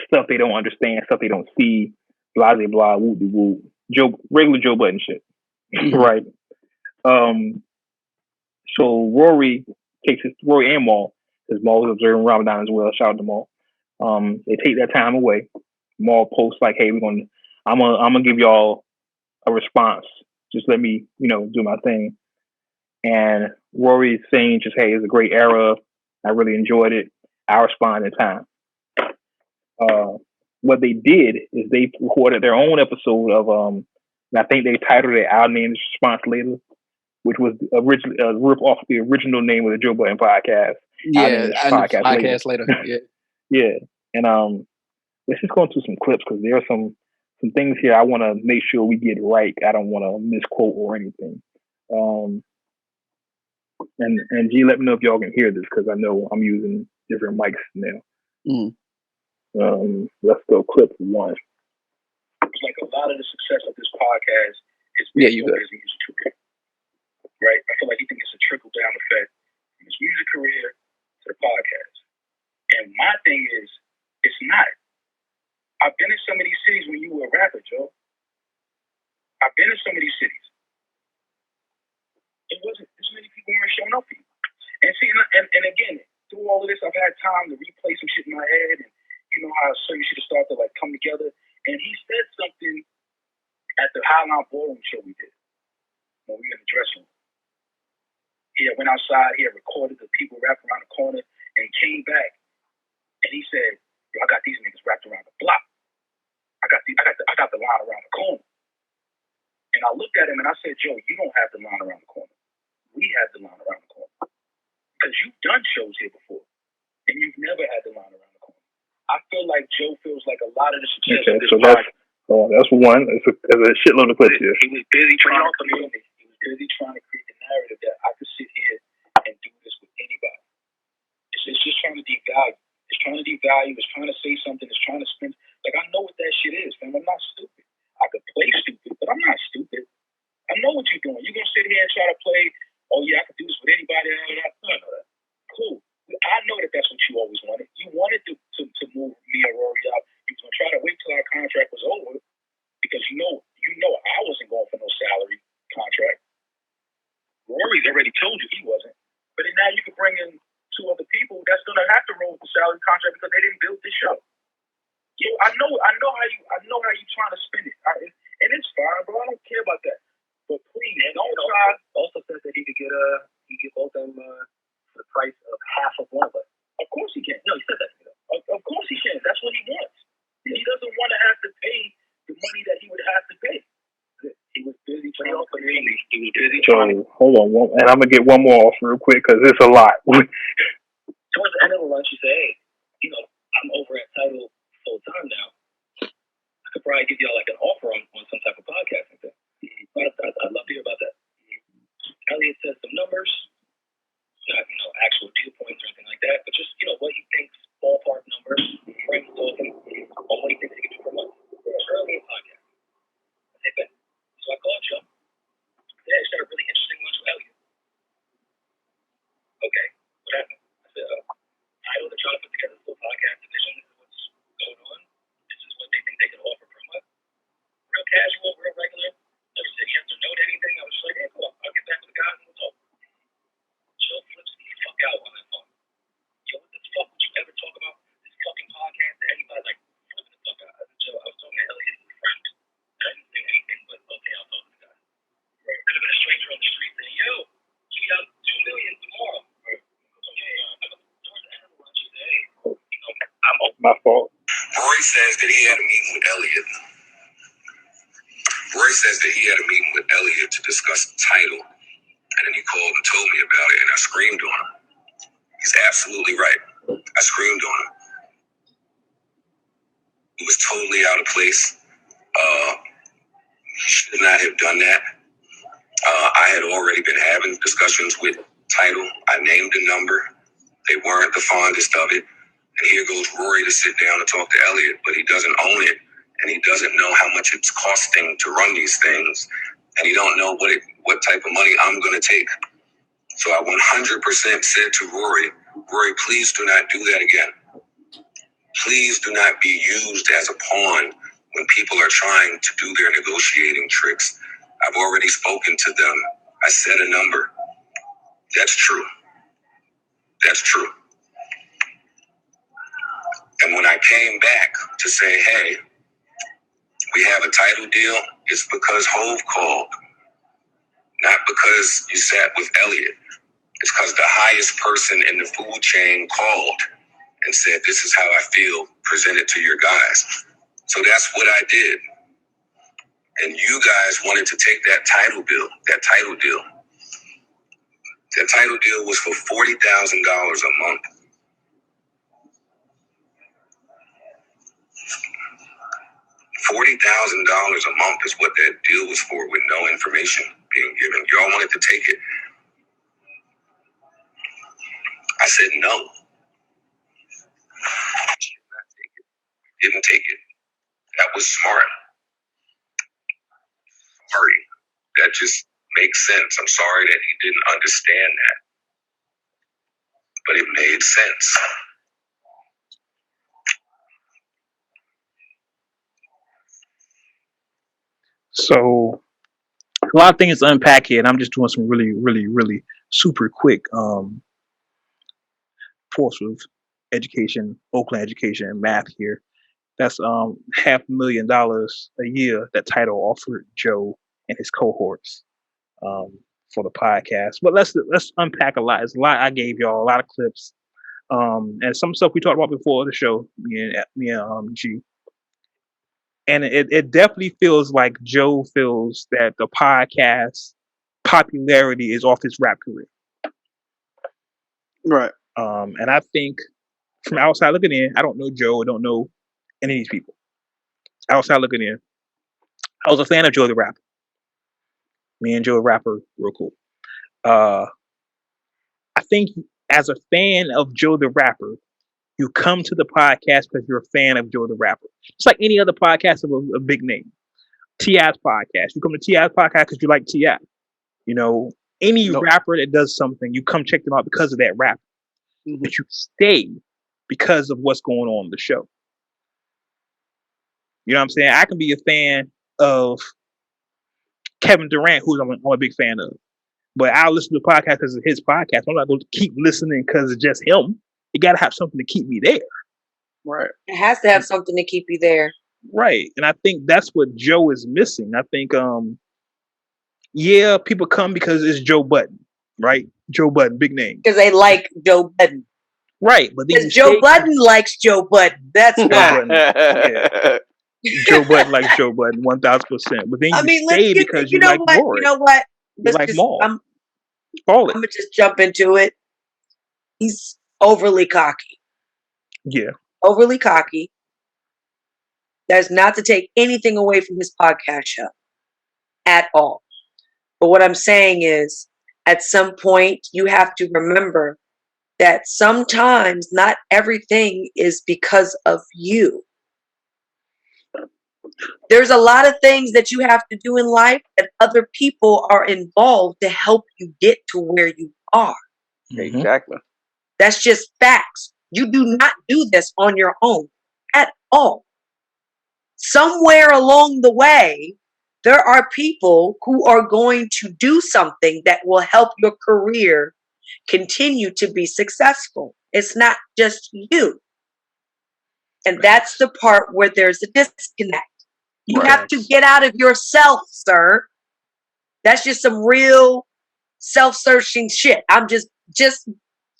D: stuff they don't understand, stuff they don't see, blah blah blah, woo woo. Regular Joe Budden shit, right? So Rory and Maul, because Maul was observing Ramadan as well. Shout out to Maul. They take that time away. Maul posts like, "Hey, I'm gonna give y'all a response. Just let me, do my thing." And Rory's saying just, "Hey, it's a great era. I really enjoyed it. I'll respond in time." What they did is they recorded their own episode of and I think they titled it "I'll Name This Response Later," which was originally a rip off the original name of the Joe Budden podcast.
B: Yeah, podcast later. Yeah,
D: yeah. And let's just go into some clips because there are some things here I want to make sure we get right. I don't want to misquote or anything. And G, let me know if y'all can hear this because I know I'm using different mics now. Let's go clip 1.
E: Like a lot of the success of this podcast is his music career, right? I feel like he thinks it's a trickle down effect from his music career to the podcast. And my thing is, it's not. I've been in some of these cities when you were a rapper, Joe. I've been in some of these cities. It wasn't this many people weren't showing up for you. And see, and again, through all of this, I've had time to replay some shit in my head, and you know how certain shit start to like come together. And he said something at the Highline Ballroom show we did when we were in the dressing room. He went outside, he had recorded the people wrapped around the corner, and he came back and he said, "Yo, I got these niggas wrapped around the block. I got the line around the corner." And I looked at him and I said, "Joe, you don't have the line around the corner. We have the line around the corner. Because you've done shows here before, and you've never had the line around the corner." I feel like Joe feels like a lot of the success of this podcast.
D: That's one. It's a shitload of clips here.
E: He was busy trying to create the narrative that I could sit here and do this with anybody. It's just trying to devalue. It's trying to devalue. It's trying to say something. It's trying to spin. Like, I know what that shit is, fam. I'm not stupid. I could play stupid, but I'm not stupid. I know what you're doing. You're going to sit here and try to play, "Oh, yeah, I could do this with anybody." No. Cool. I know that that's what you always wanted. You wanted to move me and Rory out. You was going to try to wait till our contract was over because you know I wasn't going for no salary contract. Rory's already told you he wasn't. But then now you can bring in 2 other people that's going to have to roll with the salary contract because they didn't build this show. I know how you trying to spin it. And it's fine, bro. I don't care about that. But please, don't try. Also said that he could get both of them for the price of half of one of us. Of course he can. No, he said that. Of course he can. That's what he wants. He doesn't want to have to pay the money that he would have to pay. He was busy trying to put in. He was busy trying to.
D: Hold on, and I'm gonna get one more off real quick because it's a lot.
E: Towards the end of the lunch, you say, "Hey, I'm over at Tidal full time now. I could probably give y'all like an offer on some type of podcasting thing." I'd love to hear about that. Elliot said some numbers, not actual deal points or anything like that, but just what he thinks, ballpark numbers, friends talking on what he thinks he can do per month. Early in podcast. I say that. So I called Joe. Yeah, it's got a really interesting lunch with Elliot. Okay, what happened? I said, Tidal, they're trying to put together a full podcast division. This is what's going on. This is what they think they can offer per month. Real casual, real regular. Never said yes or no to anything. I was just like, "Hey, cool. I'll get back with the guys and we'll talk." Joe flips the fuck out on that phone. "Yo, what the fuck would you ever talk about this fucking podcast to anybody?" Like, flip the fuck out. I said, "Joe, I was talking to Elliot, his friend. I didn't say anything, but okay, I'll talk to the guy." Right. Could have been a stranger on the street saying, "Yo, give me out $2 million tomorrow." Right. Okay, towards the end of the lunch, he said, "Hey, I'm open."
D: My fault.
E: Rory says that he had a meeting with Elliot. To discuss the title, and then he called and told me about it, and I screamed on him. He's absolutely right. I screamed on him. It was totally out of place. He should not have done that. I had already been having discussions with Tidal. I named a number. They weren't the fondest of it. And here goes Rory to sit down and talk to Elliot, but he doesn't own it, and he doesn't know how much it's costing to run these things, and he don't know what type of money I'm going to take. So I 100% said to Rory, please do not do that again. Please do not be used as a pawn when people are trying to do their negotiating tricks. I've already spoken to them. I said a number. That's true. That's true. And when I came back to say, hey, we have a title deal, it's because Hove called, not because you sat with Elliot. It's because the highest person in the food chain called and said, this is how I feel, present it to your guys. So that's what I did. And you guys wanted to take that title deal. That title deal was for $40,000 a month. $40,000 a month is what that deal was for, with no information being given. Y'all wanted to take it. I said no. Didn't take it. That was smart. Sorry. That just makes sense. I'm sorry that he didn't understand that. But it made sense.
A: So a lot of things to unpack here, and I'm just doing some really, really, really super quick course of education, Oakland education and math here. That's $500,000 a year that Tidal offered Joe and his cohorts for the podcast. But let's unpack a lot. There's a lot I gave y'all, a lot of clips, and some stuff we talked about before the show. Me and G. And it definitely feels like Joe feels that the podcast popularity is off his rap career.
B: Right.
A: And I think from outside looking in, I don't know Joe, I don't know any of these people. Outside looking in, I was a fan of Joe the Rapper. Me and Joe the Rapper, real cool. I think as a fan of Joe the Rapper, you come to the podcast because you're a fan of Joe the Rapper. It's like any other podcast of a big name. T.I.'s podcast. You come to T.I.'s podcast because you like T.I. You know, any rapper that does something, you come check them out because of that rapper. Mm-hmm. But you stay because of what's going on in the show. You know what I'm saying? I can be a fan of Kevin Durant, who I'm a big fan of. But I'll listen to the podcast because of his podcast. I'm not going to keep listening because it's just him. You got to have something to keep me there.
B: Right.
C: It has to have something to keep you there.
A: Right. And I think that's what Joe is missing. I think, people come because it's Joe Budden, right? Joe Budden, big name.
C: Because they like Joe Budden.
A: Right. But
C: because Joe Budden likes Joe Budden. That's why.
A: Yeah. Joe Budden likes Joe Budden, 1,000%. But then you stay because you like Rory.
C: You know what?
A: You like Maul.
C: I'm going to just jump into it. He's overly cocky.
A: Yeah.
C: Overly cocky. That's not to take anything away from his podcast show at all. But what I'm saying is, at some point, you have to remember that sometimes not everything is because of you. There's a lot of things that you have to do in life that other people are involved to help you get to where you are.
B: Exactly.
C: That's just facts. You do not do this on your own at all. Somewhere along the way, there are people who are going to do something that will help your career continue to be successful. It's not just you. And that's the part where there's a disconnect. You have to get out of yourself, sir. That's just some real self-searching shit. I'm just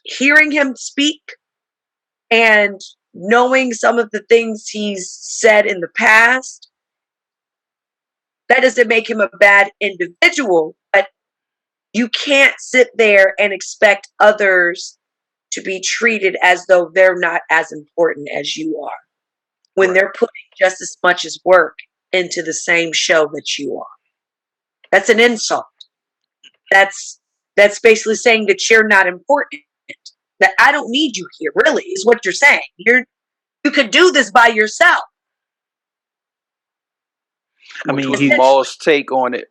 C: hearing him speak and knowing some of the things he's said in the past. That doesn't make him a bad individual, but you can't sit there and expect others to be treated as though they're not as important as you are when they're putting just as much as work into the same show that you are. That's an insult. That's basically saying that you're not important. That I don't need you here, really, is what you're saying. You could do this by yourself.
A: I mean,
B: he's Maul's take on it.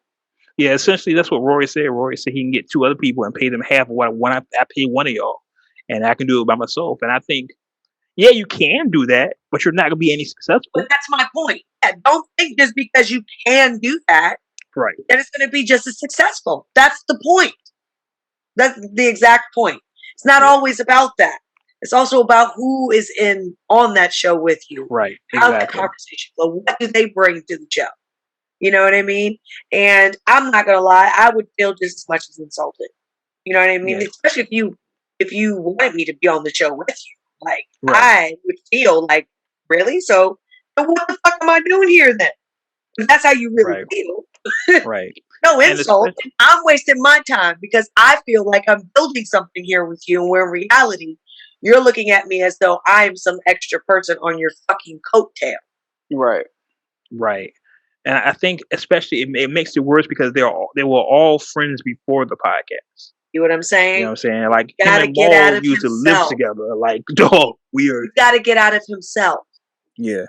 A: Yeah, essentially that's what Rory said. Rory said he can get 2 other people and pay them half of what I pay one of y'all, and I can do it by myself. And I think, yeah, you can do that, but you're not gonna be any successful.
C: But that's my point. Yeah, don't think just because you can do that,
A: right,
C: that it's going to be just as successful. That's the point. That's the exact point. It's not always about that. It's also about who is on that show with you.
A: Right.
C: How's
A: Exactly.
C: the conversation flow? What do they bring to the show? You know what I mean? And I'm not gonna lie, I would feel just as much as insulted. You know what I mean?
A: Yeah.
C: Especially if you wanted me to be on the show with you. Like I would feel like, really? So what the fuck am I doing here then? If that's how you really feel.
A: Right.
C: No insult. I'm wasting my time because I feel like I'm building something here with you, and where in reality, you're looking at me as though I'm some extra person on your fucking coattail.
B: Right.
A: Right. And I think especially it makes it worse because they were all friends before the podcast.
C: You know what I'm saying?
A: You know what I'm saying? Like
C: him
A: and Maul used to live together. Like, dog, weird.
C: You gotta get out of himself.
A: Yeah.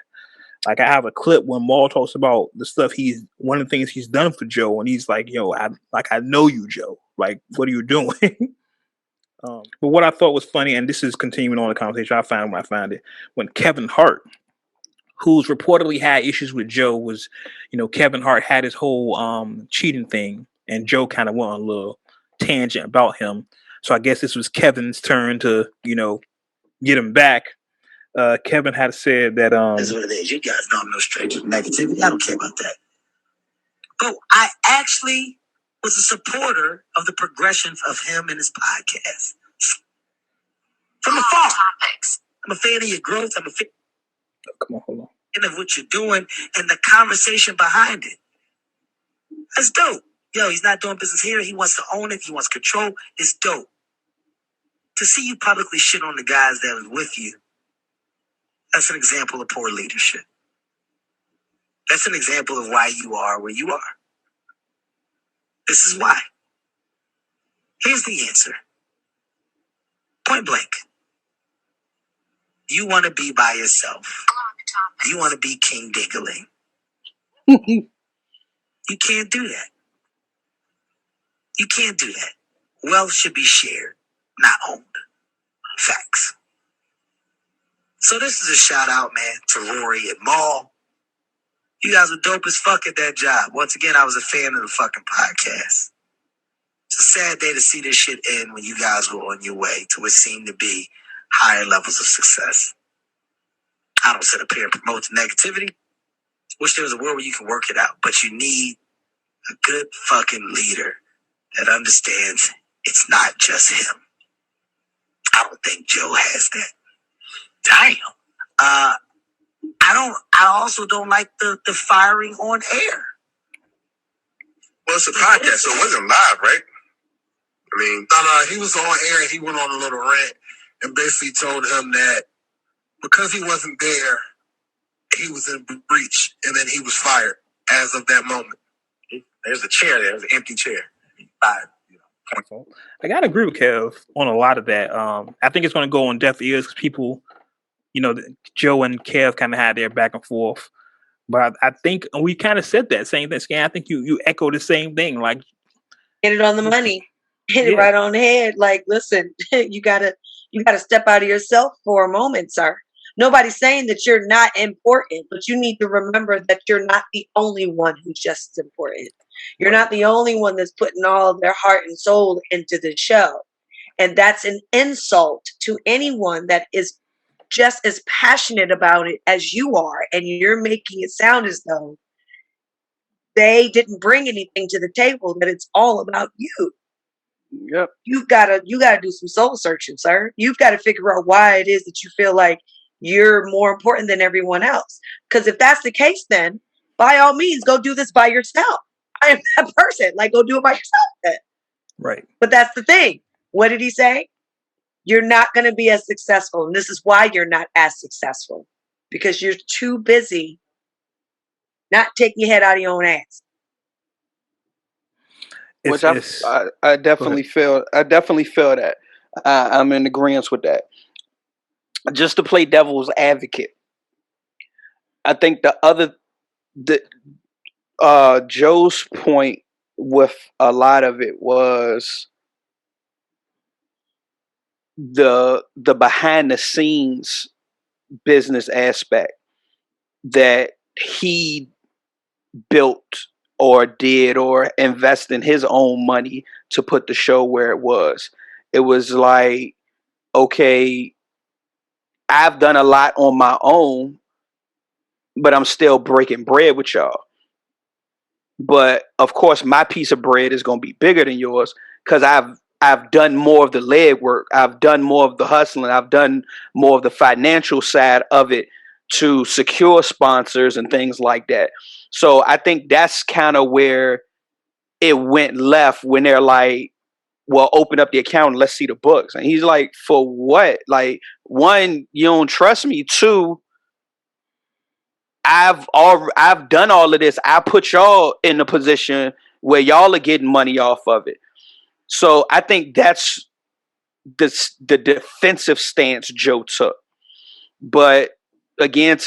A: Like I have a clip when Maul talks about the stuff one of the things he's done for Joe, and he's like, "Yo, I know you, Joe. Like, what are you doing?" But what I thought was funny, and this is continuing on the conversation I found when I found it, when Kevin Hart, who's reportedly had issues with Joe, was, Kevin Hart had his whole cheating thing, and Joe kind of went on a little tangent about him. So I guess this was Kevin's turn to, get him back. Kevin had said that
F: that's what it is. You guys know I'm no stranger to negativity. I don't care about that. But I actually was a supporter of the progression of him and his podcast. From afar. I'm a fan of your growth. I'm a fan of what you're doing and the conversation behind it. That's dope. Yo, he's not doing business here. He wants to own it. He wants control. It's dope. To see you publicly shit on the guys that was with you, that's an example of poor leadership. That's an example of why you are where you are. This is why. Here's the answer. Point blank. You want to be by yourself. You want to be king diggling. You can't do that. You can't do that. Wealth should be shared, not owned. Facts. So this is a shout out, man, to Rory and Maul. You guys were dope as fuck at that job. Once again, I was a fan of the fucking podcast. It's a sad day to see this shit end when you guys were on your way to what seemed to be higher levels of success. I don't sit up here and promote the negativity. Wish there was a world where you can work it out, but you need a good fucking leader that understands it's not just him. I don't think Joe has that. Damn. I also don't like the firing on air.
G: Well, it's a podcast, so it wasn't live, right? I mean, no, he was on air and he went on a little rant and basically told him that because he wasn't there, he was in breach, and then he was fired as of that moment. There's a chair there. There's an empty chair.
A: I gotta agree with Kev on a lot of that. I think it's going to go on deaf ears because people, Joe and Kev kind of had their back and forth. But I think we kind of said that same thing. Scan, I think you echo the same thing. Like,
C: hit it on the money, hit it right on the head. Like, listen, you gotta step out of yourself for a moment, sir. Nobody's saying that you're not important, but you need to remember that you're not the only one who's just as important. You're not the only one that's putting all of their heart and soul into the show. And that's an insult to anyone that is just as passionate about it as you are. And you're making it sound as though they didn't bring anything to the table, that it's all about you.
B: Yep.
C: You gotta do some soul searching, sir. You've got to figure out why it is that you feel like you're more important than everyone else. Because if that's the case, then by all means, go do this by yourself. I am that person. Like, go do it by yourself then.
A: Right.
C: But that's the thing. What did he say? You're not going to be as successful. And this is why you're not as successful. Because you're too busy not taking your head out of your own ass.
B: Which I definitely feel. I definitely feel that. I'm in agreement with that. Just to play devil's advocate, I think Joe's point with a lot of it was the behind the scenes business aspect that he built or did or invest in his own money to put the show where it was. It was like, okay, I've done a lot on my own, but I'm still breaking bread with y'all. But of course, my piece of bread is going to be bigger than yours because I've done more of the legwork. I've done more of the hustling. I've done more of the financial side of it to secure sponsors and things like that. So I think that's kind of where it went left when they're like, well, open up the account and let's see the books. And he's like, for what? Like, one, you don't trust me. Two, I've done all of this. I put y'all in a position where y'all are getting money off of it. So I think that's the defensive stance Joe took. But again,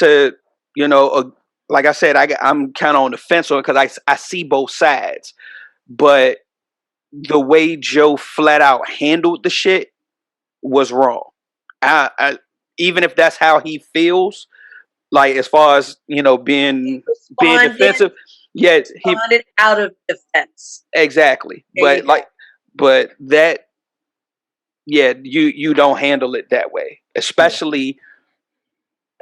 B: like I said, I'm kind of on the fence on it because I see both sides. But the way Joe flat out handled the shit was wrong. I even if that's how he feels, like as far as being defensive, yeah, he
C: responded out of defense.
B: Exactly, but that, yeah, you don't handle it that way, especially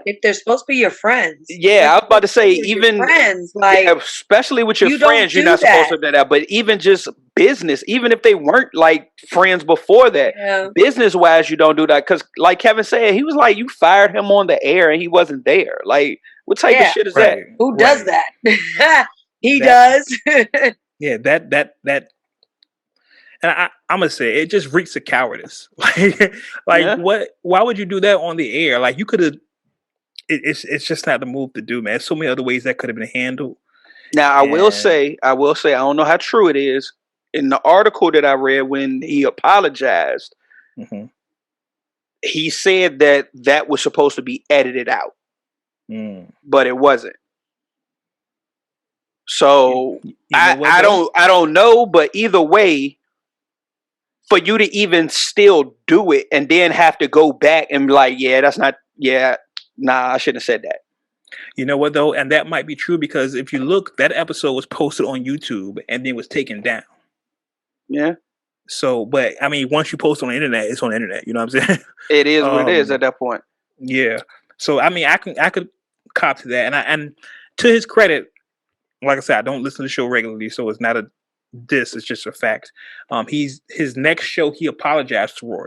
C: if they're supposed to be your friends.
B: Yeah, I was about to say, even
C: friends, like,
B: especially with your friends, you're not supposed to do that. But even just business, even if they weren't like friends before that, business wise, you don't do that. Because like Kevin said, he was like, you fired him on the air and he wasn't there. Like, what type of shit is that?
C: Who does that? He does.
A: Yeah, that. And I'm gonna say it just reeks of cowardice. What? Why would you do that on the air? Like, you could have. It's just not the move to do, man. There's so many other ways that could have been handled. Now,
B: I will say, I don't know how true it is. In the article that I read when he apologized, he said that was supposed to be edited out, but it wasn't. So I don't know, but either way, for you to even still do it and then have to go back and be like, nah, I shouldn't have said that.
A: You know what, though? And that might be true because if you look, that episode was posted on YouTube and then was taken down.
B: Yeah.
A: So, but I mean, once you post on the internet, it's on the internet. You know what I'm saying?
B: It is what it is at that point.
A: Yeah. So, I mean, I could cop to that. And to his credit, like I said, I don't listen to the show regularly, so it's not a diss. It's just a fact. His next show, he apologized to Roy.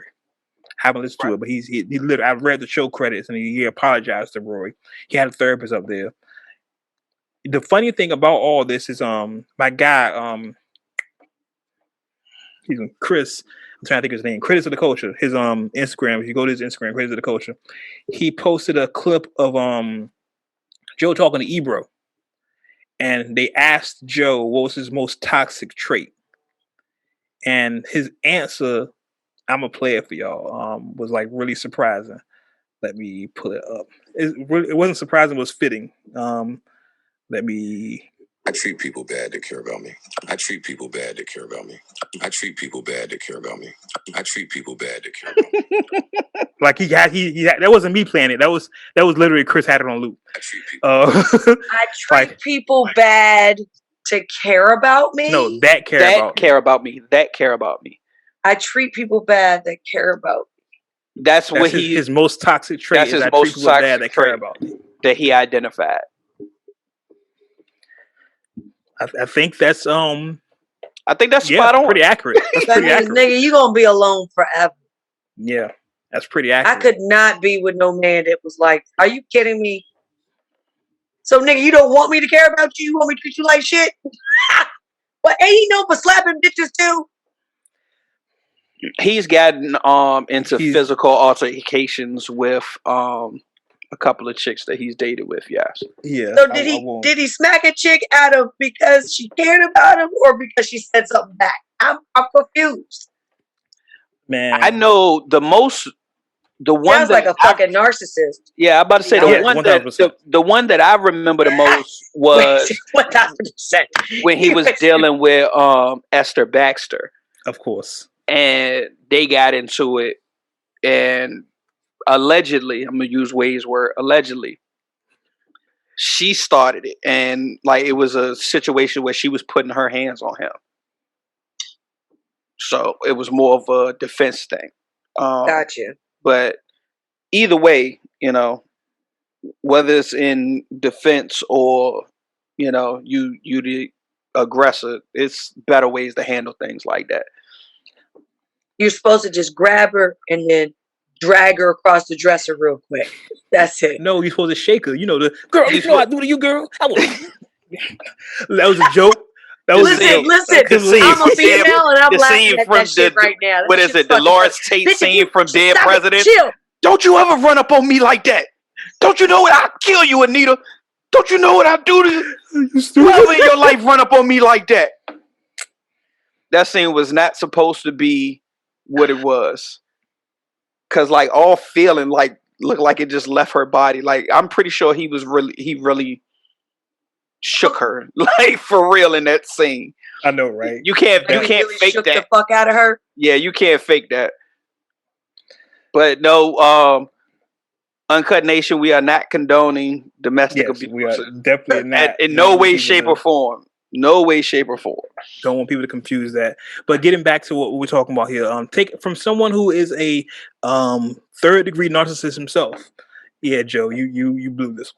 A: Haven't listened to it, but he literally, I read the show credits and he apologized to Roy. He had a therapist up there. The funny thing about all this is my guy, he's Chris, I'm trying to think of his name, Critics of the Culture, his Instagram, if you go to his Instagram, Critics of the Culture, he posted a clip of Joe talking to Ebro. And they asked Joe what was his most toxic trait. And his answer, I'm gonna play it for y'all. Was like really surprising. Let me pull it up. It wasn't surprising. It was fitting. Let me.
H: I treat people bad that care about me. I treat people bad that care about me. I treat people bad that care about me. I treat people bad that care about me.
A: Like he had that wasn't me playing it. That was literally Chris had it on loop.
H: I treat people.
C: I treat people bad to care about me.
A: No, that care about me.
B: That care about me.
C: I treat people bad that care about me.
B: That's what
A: his most toxic trait.
B: That's his most toxic that care about me. That he identified.
A: I think that's
B: spot on.
A: Pretty accurate. That's pretty accurate.
C: Nigga, you gonna be alone forever.
A: Yeah, that's pretty accurate.
C: I could not be with no man that was like, are you kidding me? So nigga, you don't want me to care about you? You want me to treat you like shit? But ain't he known for slapping bitches too?
B: He's gotten into physical altercations with a couple of chicks that he's dated with, yes.
A: Yeah.
C: So did he smack a chick out of because she cared about him or because she said something back? I'm confused.
A: Man,
B: I know the one
C: sounds like a fucking narcissist.
B: Yeah, I'm about to say the one that I remember the most was
C: 1,000%.
B: when he was dealing with Esther Baxter.
A: Of course.
B: And they got into it, and allegedly, I'm gonna use Wade's word, allegedly, she started it, and like it was a situation where she was putting her hands on him. So it was more of a defense thing.
C: Gotcha.
B: But either way, you know, whether it's in defense or, you know, you the aggressor, it's better ways to handle things like that.
C: You're supposed to just grab her and then drag her across the dresser real quick. That's it.
A: No, you're supposed to shake her. You know the girl. You know what I do to you, girl. That was a joke.
C: Listen. I'm a female and I'm laughing at that shit right now.
B: What is it? The Lawrence Tate scene from Dead Presidents?
C: Chill.
B: Don't you ever run up on me like that. Don't you know what I'll kill you, Anita? Don't you know what I'll do to you? Whoever in your life run up on me like that. That scene was not supposed to be what it was. Cause like all feeling like looked like it just left her body. Like I'm pretty sure he really shook her. Like for real in that scene.
A: I know, right?
B: You can't
C: really
B: fake
C: shook
B: that.
C: The fuck out of her.
B: Yeah, you can't fake that. But no, Uncut Nation, we are not condoning domestic abuse.
A: We are definitely not.
B: In no way, shape, or form. No way, shape, or form.
A: Don't want people to confuse that. But getting back to what we're talking about here, take it from someone who is a third-degree narcissist himself. Yeah, Joe, you blew this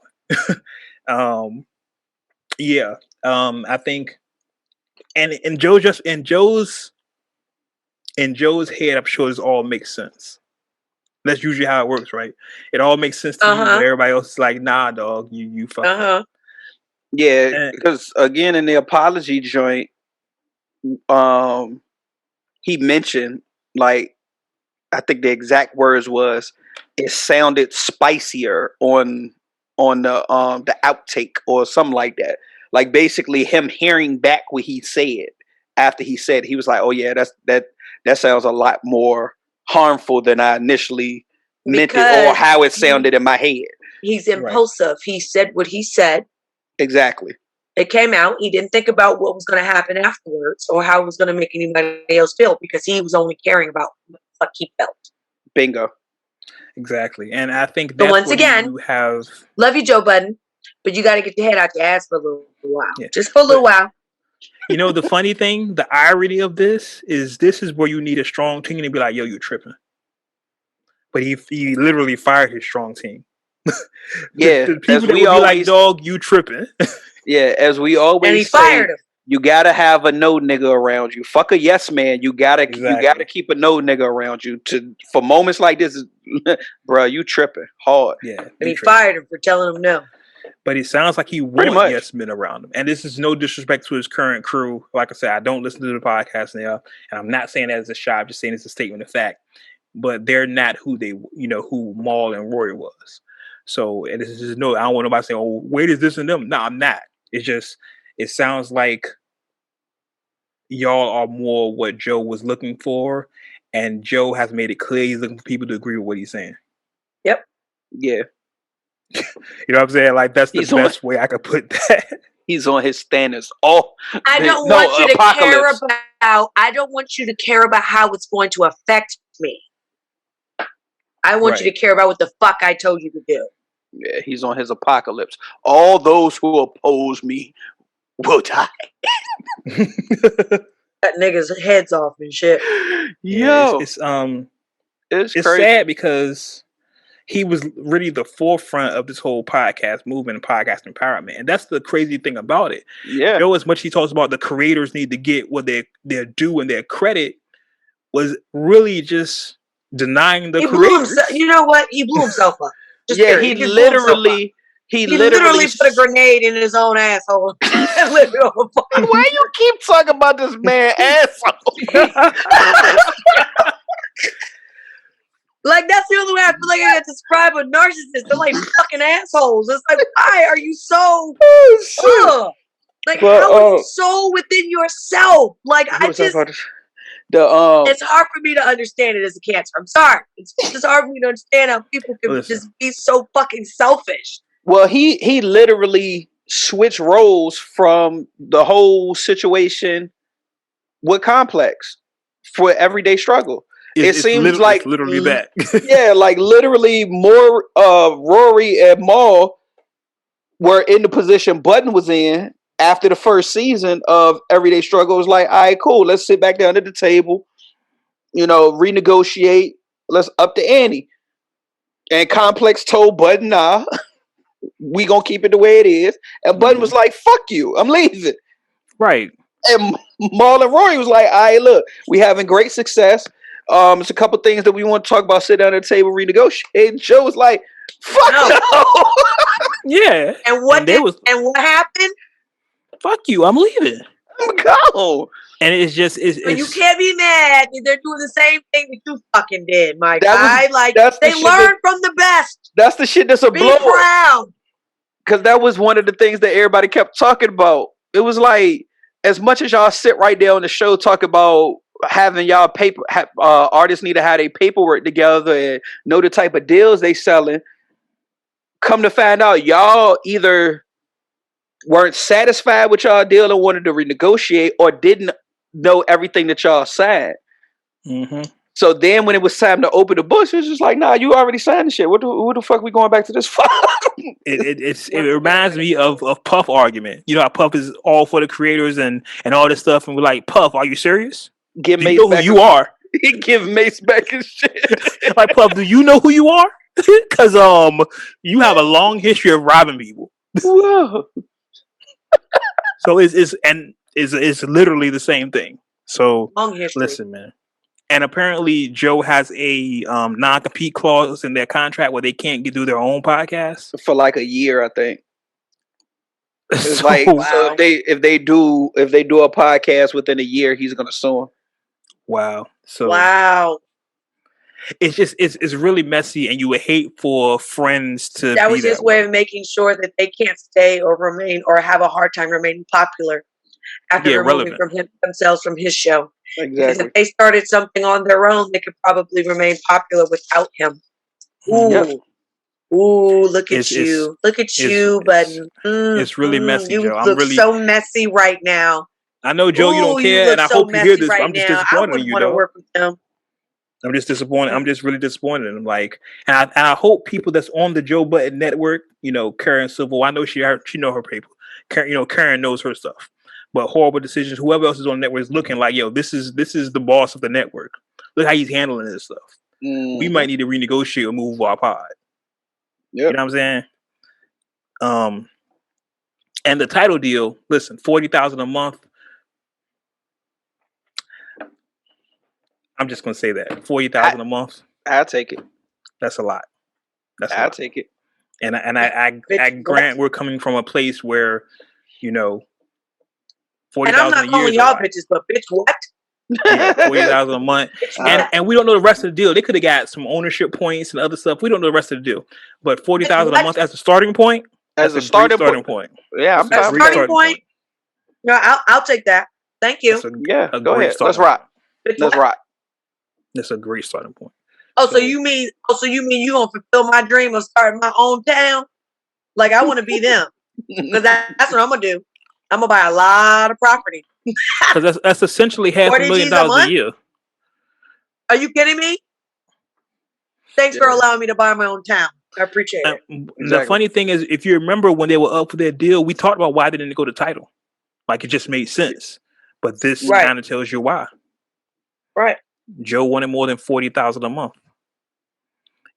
A: one. I think, and in Joe's head, I'm sure this all makes sense. That's usually how it works, right? It all makes sense to you, but everybody else is like, nah, dog, you fucked up.
B: Yeah, because again, in the apology joint, he mentioned, like, I think the exact words was, it sounded spicier on the outtake or something like that. Like basically him hearing back what he said after he said, he was like, oh yeah, that sounds a lot more harmful than I initially meant it, or how it sounded in my head.
C: He's impulsive. Right. He said what he said.
B: Exactly.
C: It came out. He didn't think about what was going to happen afterwards or how it was going to make anybody else feel, because he was only caring about what the fuck he felt.
B: Bingo.
A: Exactly. And I think that's
C: once again,
A: you have.
C: Love you, Joe Budden, but you got to get your head out your ass for a little while. Yeah. Just for a little while.
A: You know, the funny thing, the irony of this is where you need a strong team to be like, yo, you're tripping. But he literally fired his strong team.
B: Yeah.
A: the people that would be like, dog, you tripping.
B: Yeah, as we always
C: and he
B: say,
C: fired him.
B: You gotta have a no nigga around you. Fuck a yes man. You gotta keep a no nigga around you for moments like this. Bro, you tripping hard.
A: Yeah,
C: and he fired him for telling him no.
A: But it sounds like he wants yes men around him. And this is no disrespect to his current crew. Like I said, I don't listen to the podcast now, and I'm not saying that as a shot. I'm just saying it's a statement of fact. But they're not who who Maul and Roy was. So, and this is I don't want nobody saying, "Oh, wait, is this and them?" No, I'm not. It's just, it sounds like y'all are more what Joe was looking for, and Joe has made it clear he's looking for people to agree with what he's saying.
C: Yep.
B: Yeah.
A: You know what I'm saying? Like, that's the best way I could put that.
B: He's on his standards. Oh,
C: I don't want you to care about. I don't want you to care about how it's going to affect me. I want you to care about what the fuck I told you to do.
B: Yeah, he's on his apocalypse. All those who oppose me will die.
C: Cut niggas' heads off and shit.
B: Yo,
A: it's
B: crazy.
A: sad because he was really the forefront of this whole podcast movement and podcast empowerment, and that's the crazy thing about it.
B: Yeah,
A: as much he talks about the creators need to get what their due and their credit, was really just denying the creators.
C: You know what? He blew himself up.
B: Yeah, he literally
C: put a grenade in his own asshole.
B: Why you keep talking about this man asshole?
C: Like, that's the only way I feel like I got to describe a narcissist. They're like fucking assholes. It's like, why are you so like, how are you so within yourself? Like, It's hard for me to understand it as a cancer. I'm sorry. It's just hard for me to understand how people can just be so fucking selfish.
B: Well, he literally switched roles from the whole situation with Complex for Everyday Struggle. It seems like
A: literally that.
B: Yeah, like literally more Rory and Maul were in the position Budden was in after the first season of Everyday Struggle. It was like, all right, cool, let's sit back down at the table, renegotiate, let's up the ante. And Complex told Budden, nah, we gonna keep it the way it is. And Budden was like, fuck you, I'm leaving.
A: Right.
B: And Maul and Rory was like, all right, look, we having great success. It's a couple things that we want to talk about, sit down at the table, renegotiate. And Joe was like, fuck no.
A: Yeah.
C: And what happened?
A: Fuck you, I'm leaving.
B: I'm gone.
A: And it's just
C: you can't be mad. They're doing the same thing that you fucking did, my guy. They learned from the best.
B: That's the shit that's a blow.
C: Be proud.
B: Because that was one of the things that everybody kept talking about. It was like, as much as y'all sit right there on the show talk about having y'all artists need to have their paperwork together and know the type of deals they selling, come to find out y'all either weren't satisfied with y'all deal and wanted to renegotiate, or didn't know everything that y'all signed.
A: Mm-hmm.
B: So then when it was time to open the books, it was just like, nah, you already signed the shit. What the fuck we going back to this for?
A: It reminds me of Puff argument. You know how Puff is all for the creators and all this stuff, and we're like, Puff, are you serious?
B: Give
A: do
B: Mace
A: you know
B: back
A: who you are?
B: He give Mace back his shit.
A: Like, Puff, do you know who you are? Because you have a long history of robbing people.
B: Whoa.
A: So it's literally the same thing. So
C: long history.
A: Listen, man. And apparently Joe has a non-compete clause in their contract where they can't do their own podcast
B: for like a year, I think. It's
A: so,
B: like, so if they do a podcast within a year, he's gonna sue them.
A: Wow. So
C: wow.
A: It's just it's really messy, and you would hate for friends to.
C: That was his way of making sure that they can't stay or remain or have a hard time remaining popular after removing themselves from his show.
B: Exactly.
C: Because if they started something on their own, they could probably remain popular without him. Ooh. Yep. Ooh, look at you. Look at you, Budden.
A: It's really messy,
C: you
A: Joe. I'm
C: look
A: really
C: so messy right now.
A: I know, Joe, you don't care, and I hope you hear this, but I'm just disappointed in you, though.
C: Work with them.
A: I'm just disappointed. I'm just really disappointed in him. Like, and I hope people that's on the Joe Budden network, Karen Civil, I know she know her people. Karen knows her stuff. But Horrible Decisions, whoever else is on the network is looking like, yo, this is the boss of the network. Look how he's handling this stuff. We might need to renegotiate or move our pod. Yep. You know what I'm saying? And the title deal, listen, $40,000 a month. I'm just gonna say that $40,000 a month.
B: I'll take it.
A: That's a lot.
B: I'll take it.
A: And I grant we're coming from a place where, $40,000
C: and I'm not calling y'all bitches, but bitch, what?
A: Yeah, $40,000 a month, and we don't know the rest of the deal. They could have got some ownership points and other stuff. We don't know the rest of the deal, but $40,000 a month as a starting point.
B: As a starting point. Yeah,
C: I'm starting point. No, I'll take that. Thank you.
B: Go ahead. Let's rock. Let's rock.
A: That's a great starting point.
C: So you mean you gonna fulfill my dream of starting my own town? Like I want to be them, because that's what I'm gonna do. I'm gonna buy a lot of property.
A: Because that's essentially $500,000 a year.
C: Are you kidding me? Thanks for allowing me to buy my own town. I appreciate it.
A: Exactly. The funny thing is, if you remember when they were up for their deal, we talked about why they didn't go to title. Like, it just made sense. But this kind of tells you why.
C: Right.
A: Joe wanted more than $40,000 a month.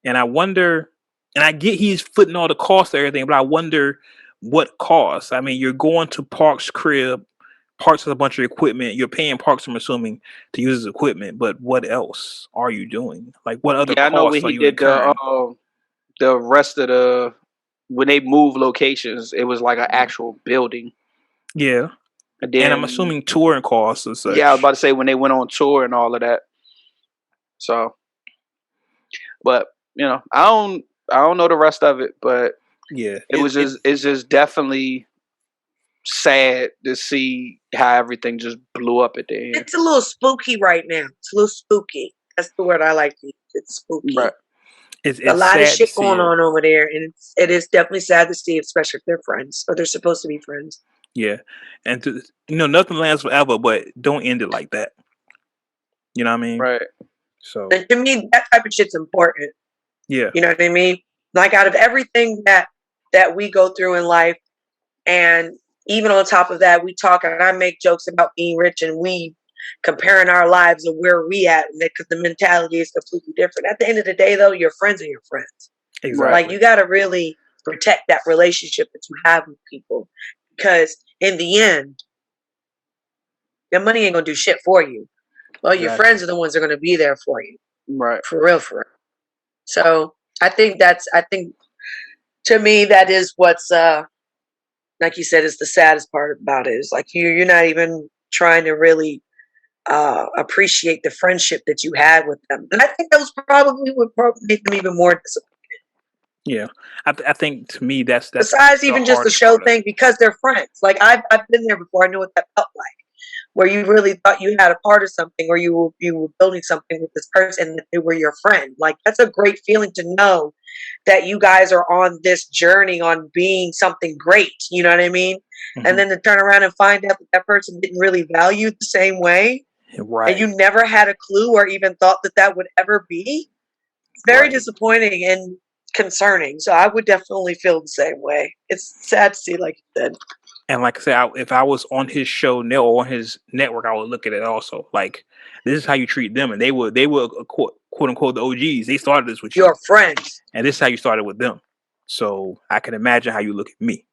A: And I wonder, and I get he's footing all the costs and everything, but I wonder what costs. I mean, you're going to Park's crib. Parks has a bunch of equipment. You're paying Parks, I'm assuming, to use his equipment. But what else are you doing? Like, what other costs
B: I know when he did the rest of when they moved locations, it was like an actual building.
A: Yeah. And I'm assuming touring costs and such.
B: Yeah, I was about to say when they went on tour and all of that. So, but I don't know the rest of it, but
A: yeah,
B: it's just definitely sad to see how everything just blew up at the end.
C: It's a little spooky right now. It's a little spooky. That's the word I like to use. It's spooky.
B: Right.
C: It's a lot of shit going on over there, and it is definitely sad to see, especially if they're friends or they're supposed to be friends.
A: Yeah, and nothing lasts forever, but don't end it like that. You know what I mean?
B: Right.
A: So,
C: and to me, that type of shit's important.
A: Yeah.
C: You know what I mean? Like, out of everything that we go through in life, and even on top of that, we talk and I make jokes about being rich, and we comparing our lives of where we at, because the mentality is completely different. At the end of the day, though, your friends are your friends.
A: Exactly.
C: Like, you got to really protect that relationship that you have with people, because in the end, your money ain't gonna do shit for you. Well, your friends are the ones that are gonna be there for you.
B: Right.
C: For real, for real. So I think to me, that is what's like you said, is the saddest part about it. Is like you're not even trying to really appreciate the friendship that you had with them, and I think that was probably what make them even more disappointed.
A: Yeah, I think to me that's
C: besides even just the show thing, because they're friends. Like I've been there before. I know what that felt like, where you really thought you had a part of something, or you were building something with this person, and they were your friend. Like, that's a great feeling to know that you guys are on this journey on being something great. You know what I mean? Mm-hmm. And then to turn around and find out that person didn't really value the same way,
A: right?
C: And you never had a clue or even thought that would ever be. It's very disappointing and concerning. So I would definitely feel the same way. It's sad to see, like you said.
A: And like I said, if I was on his show or on his network, I would look at it also. Like, this is how you treat them, and they were quote unquote the OGs. They started this with
C: your friends,
A: and this is how you started with them. So I can imagine how you look at me.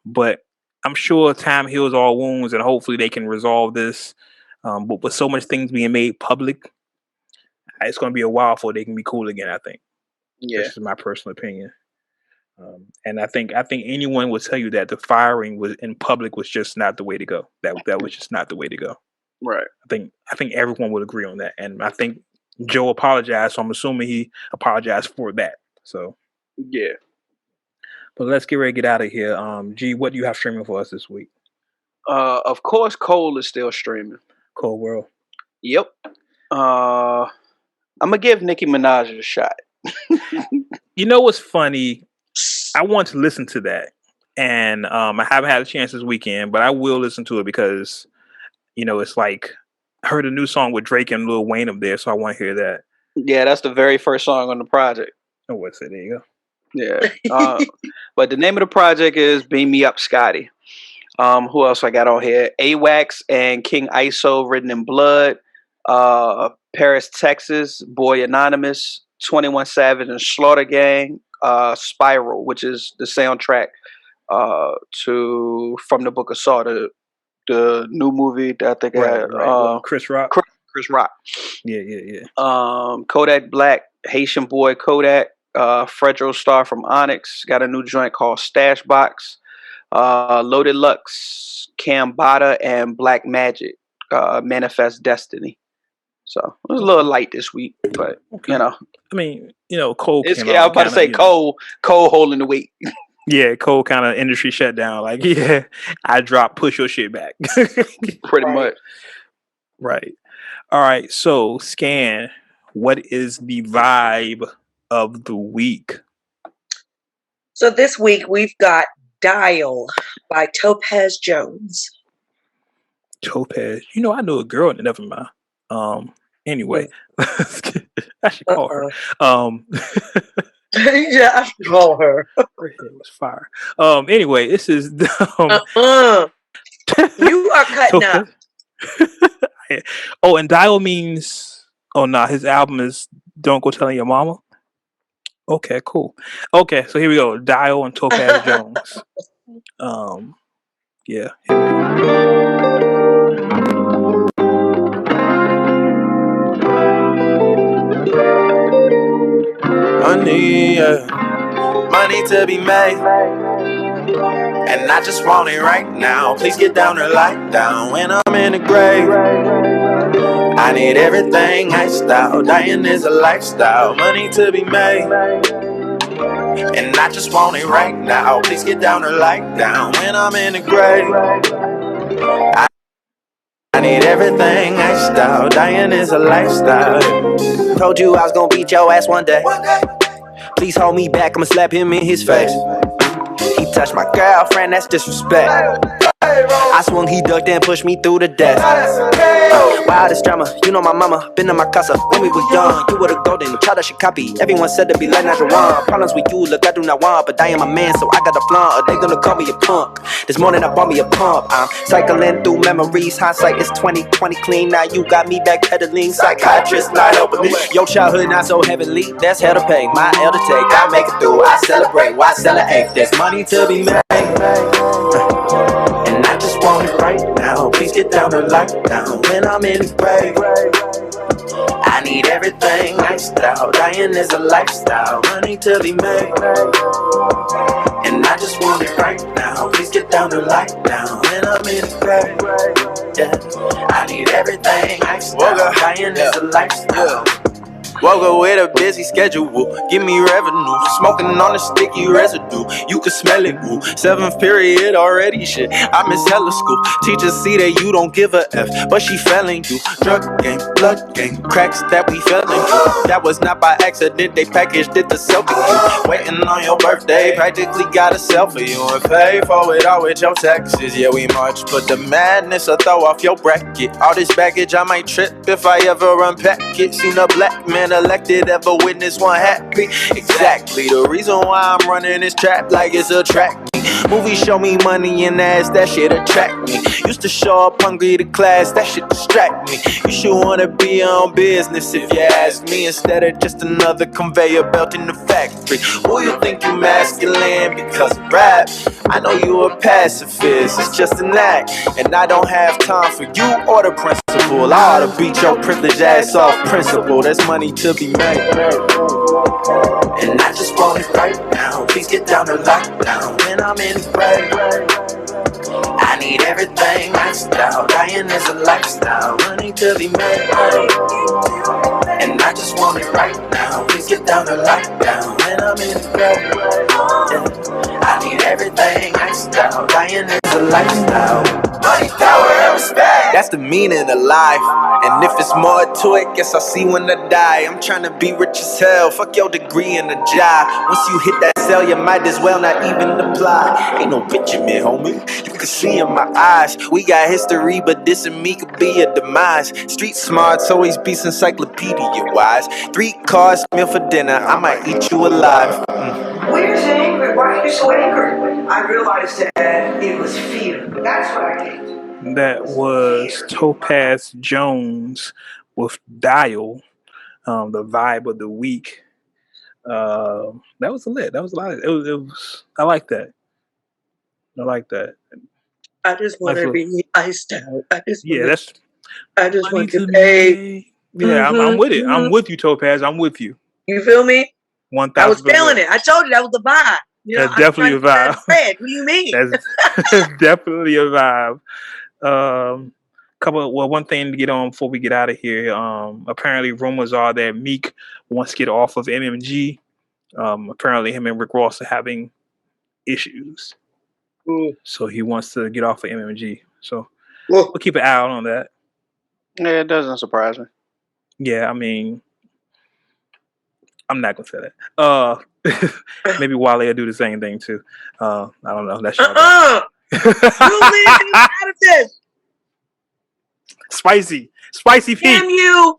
A: But I'm sure time heals all wounds, and hopefully they can resolve this. But with so much things being made public, it's going to be a while before they can be cool again. I think.
B: Yeah,
A: this is my personal opinion. And I think anyone would tell you that the firing was in public was just not the way to go. That was just not the way to go.
B: Right.
A: I think everyone would agree on that. And I think Joe apologized, so I'm assuming he apologized for that. So
B: yeah.
A: But let's get ready to get out of here. G, what do you have streaming for us this week?
B: Of course, Cole is still streaming.
A: Cole World.
B: Yep. I'm gonna give Nicki Minaj a shot.
A: You know what's funny? I want to listen to that, and I haven't had a chance this weekend, but I will listen to it because, it's like I heard a new song with Drake and Lil Wayne up there, so I want to hear that.
B: Yeah, that's the very first song on the project.
A: Oh, what's it? There you go.
B: Yeah. But the name of the project is Beam Me Up, Scotty. Who else I got on here? AWAX and King ISO, Written in Blood. Paris, Texas, Boy Anonymous, 21 Savage and Slaughter Gang. Spiral, which is the soundtrack from the Book of Saw, the new movie that I think had
A: Chris Rock.
B: Chris Rock.
A: Yeah.
B: Kodak Black, Haitian Boy Kodak, Fredro Star from Onyx got a new joint called Stash Box. Loaded Lux, Cambada, and Black Magic, Manifest Destiny. So it was a little light this week, but
A: I mean, Cole.
B: I was about to say Cole holding the weight.
A: Yeah, Cole kind of industry shutdown. Like, yeah, I drop, push your shit back.
B: Pretty much.
A: Right. All right. So, Scan, what is the vibe of the week?
C: So this week we've got D.I.A.L by Topaz Jones.
A: Topaz. I know a girl. Never mind. Anyway, I should call her.
C: Yeah, I should call her.
A: It was fire. Anyway, this is
C: you are cutting up.
A: Oh, and D.I.A.L means his album is Don't Go Telling Your Mama. Okay, cool. Okay, so here we go. D.I.A.L and Topaz Jones. Yeah. Here we go.
I: Money to be made, and I just want it right now. Please get down or light down when I'm in the grave. I need everything iced out. Dying is a lifestyle. Money to be made, And I just want it right now. Please get down or light down when I'm in the grave. I need everything iced out. Dying is a lifestyle. Told you I was gonna beat your ass one day. Please hold me back, I'ma slap him in his face. He touched my girlfriend, that's disrespect. I swung, he ducked and pushed me through the desk. Wow, this drama, you know my mama, been in my casa when we was young. You were the golden child I should copy. Everyone said to be like not the one. Problems with you, look, I do not want, but I am a man, so I got a flaunt. Or they gonna call me a punk. This morning I bought me a pump. I'm cycling through memories, hindsight is 20/20 clean. Now you got me backpedaling, psychiatrist not helping me. Your childhood not so heavily, that's hell to pay. My L to take, I make it through, I celebrate. Why celebrate? There's money to be made. And I just want it right now. Please get down and lock down when I'm in the grave. I need everything iced out. Dying is a lifestyle. Money to be made. And I just want it right now. Please get down and lock down when I'm in the grave. Yeah. I need everything iced out. Dying is a lifestyle. Woke up with a busy schedule, give me revenue. Smoking on the sticky residue, you can smell it, woo. 7th period already, shit, I miss hella school. Teachers see that you don't give a F, but she failing you. Drug game, blood game, cracks that we fell into. That was not by accident, they packaged it to sell to you. Waiting on your birthday, practically got a sell for you. And pay for it all with your taxes, yeah we march. But the madness will throw off your bracket. All this baggage, I might trip if I ever unpack it. Seen a black man elected, ever witness one happy? Exactly the reason why I'm running this trap like it's a track meet. Movies show me money and ass, that shit attract me. Used to show up hungry to class, that shit distract me. You should wanna be your own business if you ask me, instead of just another conveyor belt in the factory. Who you think you masculine because of rap? I know you a pacifist, it's just an act. And I don't have time for you or the principal. I ought to beat your privileged ass off principle. That's money to be made. And I just want it right now. Please get down to lockdown when I'm in the grave. I need everything iced out. Dying is a lifestyle. Money to be made. And I just want it right now. Please get down to lockdown when I'm in the grave. Yeah. I need everything iced out. Dying is a lifestyle. Money, power, and respect. That's the meaning of life. And if it's more to it, guess I'll see when I die. I'm trying to be rich as hell. Fuck your degree and a job. Once you hit that cell, you might as well not even apply. Ain't no picture me, homie. You can see in my eyes. We got history, but this and me could be a demise. Street smarts always beats encyclopedia wise. 3 cars, meal for dinner. I might eat you alive.
F: When you're so angry, why are you so angry? I realized that it was fear. That's what I did.
A: That was Topaz Jones with D.I.A.L, the vibe of the week. That was lit. That was a lot. It was. I like that. I like that.
C: I just want to be iced out. I just want to
A: pay. Yeah, I'm with it. I'm with you, Topaz. I'm with you.
C: You feel me?
A: 1,000%.
C: I was feeling it. I told you that was the vibe. You know,
A: that's definitely a vibe.
C: What do you mean?
A: That's definitely a vibe. One thing to get on before we get out of here. Apparently, rumors are that Meek wants to get off of MMG. Apparently, him and Rick Ross are having issues, so he wants to get off of MMG. So we'll keep an eye out on that.
B: Yeah, it doesn't surprise me.
A: Yeah, I mean, I'm not gonna say that. Maybe Wale will do the same thing too. I don't know. That's
C: you leave me out of this.
A: Spicy Pete.
C: Damn you,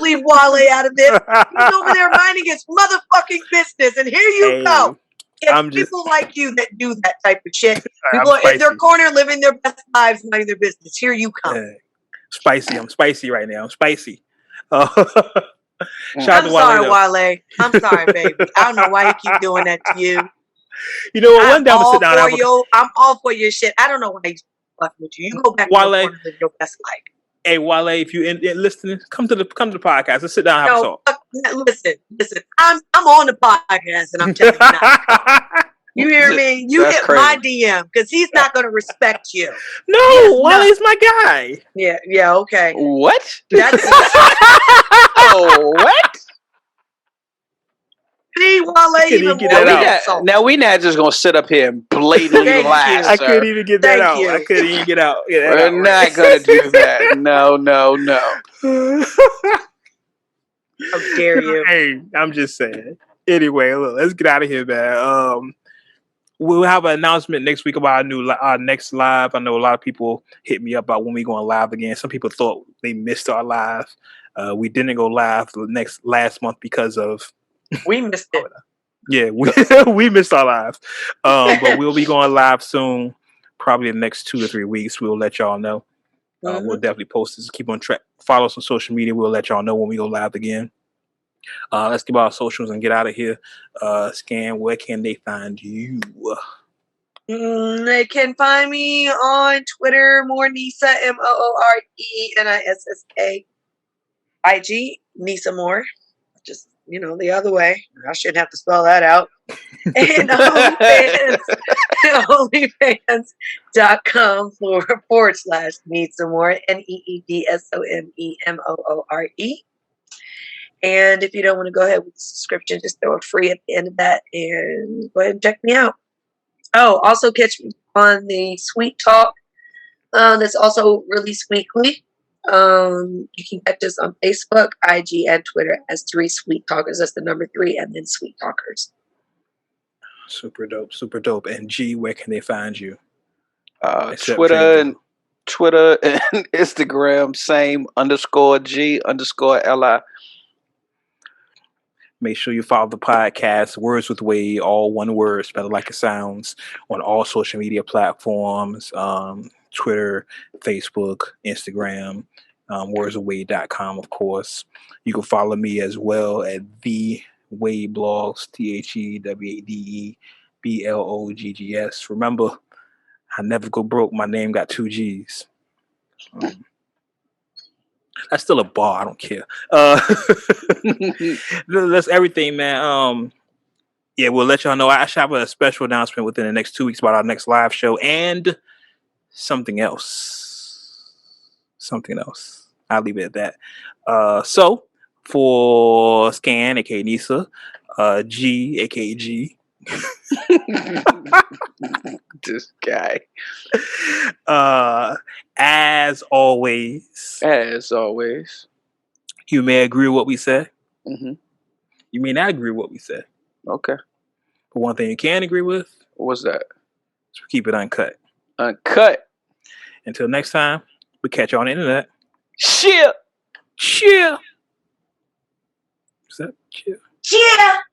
C: leave Wale out of this. He's over there minding his motherfucking business, and here you go. It's people like you that do that type of shit. People are in their corner living their best lives, minding their business. Here you come.
A: Spicy. I'm spicy right now. I'm spicy.
C: I'm sorry, Wale. I'm sorry, baby. I don't know why you keep doing that to you.
A: You know what? One day I'm sit down.
C: I'm all for your shit. I don't know why he's fucking with you. You go back to your corner and live your best life.
A: Hey, Wale, if you listening, come to the podcast. Let's sit down and have a talk.
C: Listen. I'm on the podcast, and I'm telling you now. You hear me? You hit my DM because he's not going to respect you.
A: No, Wale's my guy.
C: Yeah, okay.
B: What?
C: That's
B: what?
C: See, Wale, lay even
A: get
C: more
A: that out.
C: insult.
B: Now we not just gonna sit up here and blatantly
C: Thank
B: lie.
C: you.
A: I couldn't even get that
C: Thank
A: out.
C: you.
A: I couldn't even get out.
B: We're not gonna do that. No.
C: How dare you?
A: Hey, I'm just saying. Anyway, look, let's get out of here, man. We'll have an announcement next week about our next live. I know a lot of people hit me up about when we're going live again. Some people thought they missed our live. We didn't go live last month because of
C: We missed it.
A: Yeah, we missed our live. But we'll be going live soon, probably the next 2 to 3 weeks. We'll let y'all know. We'll definitely post this. Keep on track. Follow us on social media. We'll let y'all know when we go live again. Let's give our socials and get out of here. Scan, where can they find you?
C: They can find me on Twitter, more Nissa, MOORENISSA. IG, Nissa Moore. Just, the other way. I shouldn't have to spell that out. And OnlyFans.com/Nissa Moore, NEEDSOMEMOORE. And if you don't want to go ahead with the subscription, just throw it free at the end of that and go ahead and check me out. Oh, also catch me on the Sweet Talk. That's also released weekly. You can catch us on Facebook, IG, and Twitter as 3 Sweet Talkers. That's the number 3 and then Sweet Talkers.
A: Super dope, super dope. And G, where can they find you?
B: Twitter and Instagram, same _G_LI.
A: Make sure you follow the podcast, Words with Wade, all one word, spelled like it sounds, on all social media platforms, Twitter, Facebook, Instagram, wordswithwade.com, of course. You can follow me as well at the Wade Blogs, THEWADEBLOGGS. Remember, I never go broke. My name got 2 G's. That's still a bar. I don't care. That's everything, man. Yeah, we'll let y'all know. I should have a special announcement within the next 2 weeks about our next live show and something else. I'll leave it at that. So for Scan, aka Nissa, G, aka G.
B: This guy.
A: As always, you may agree with what we said.
B: Mm-hmm.
A: You may not agree with what we said.
B: Okay.
A: But one thing you can agree with,
B: what's that?
A: Is we keep it uncut.
B: Uncut.
A: Until next time, we catch you on the internet.
B: Cheer.
A: Cheer. Is that cheer?
C: Cheer.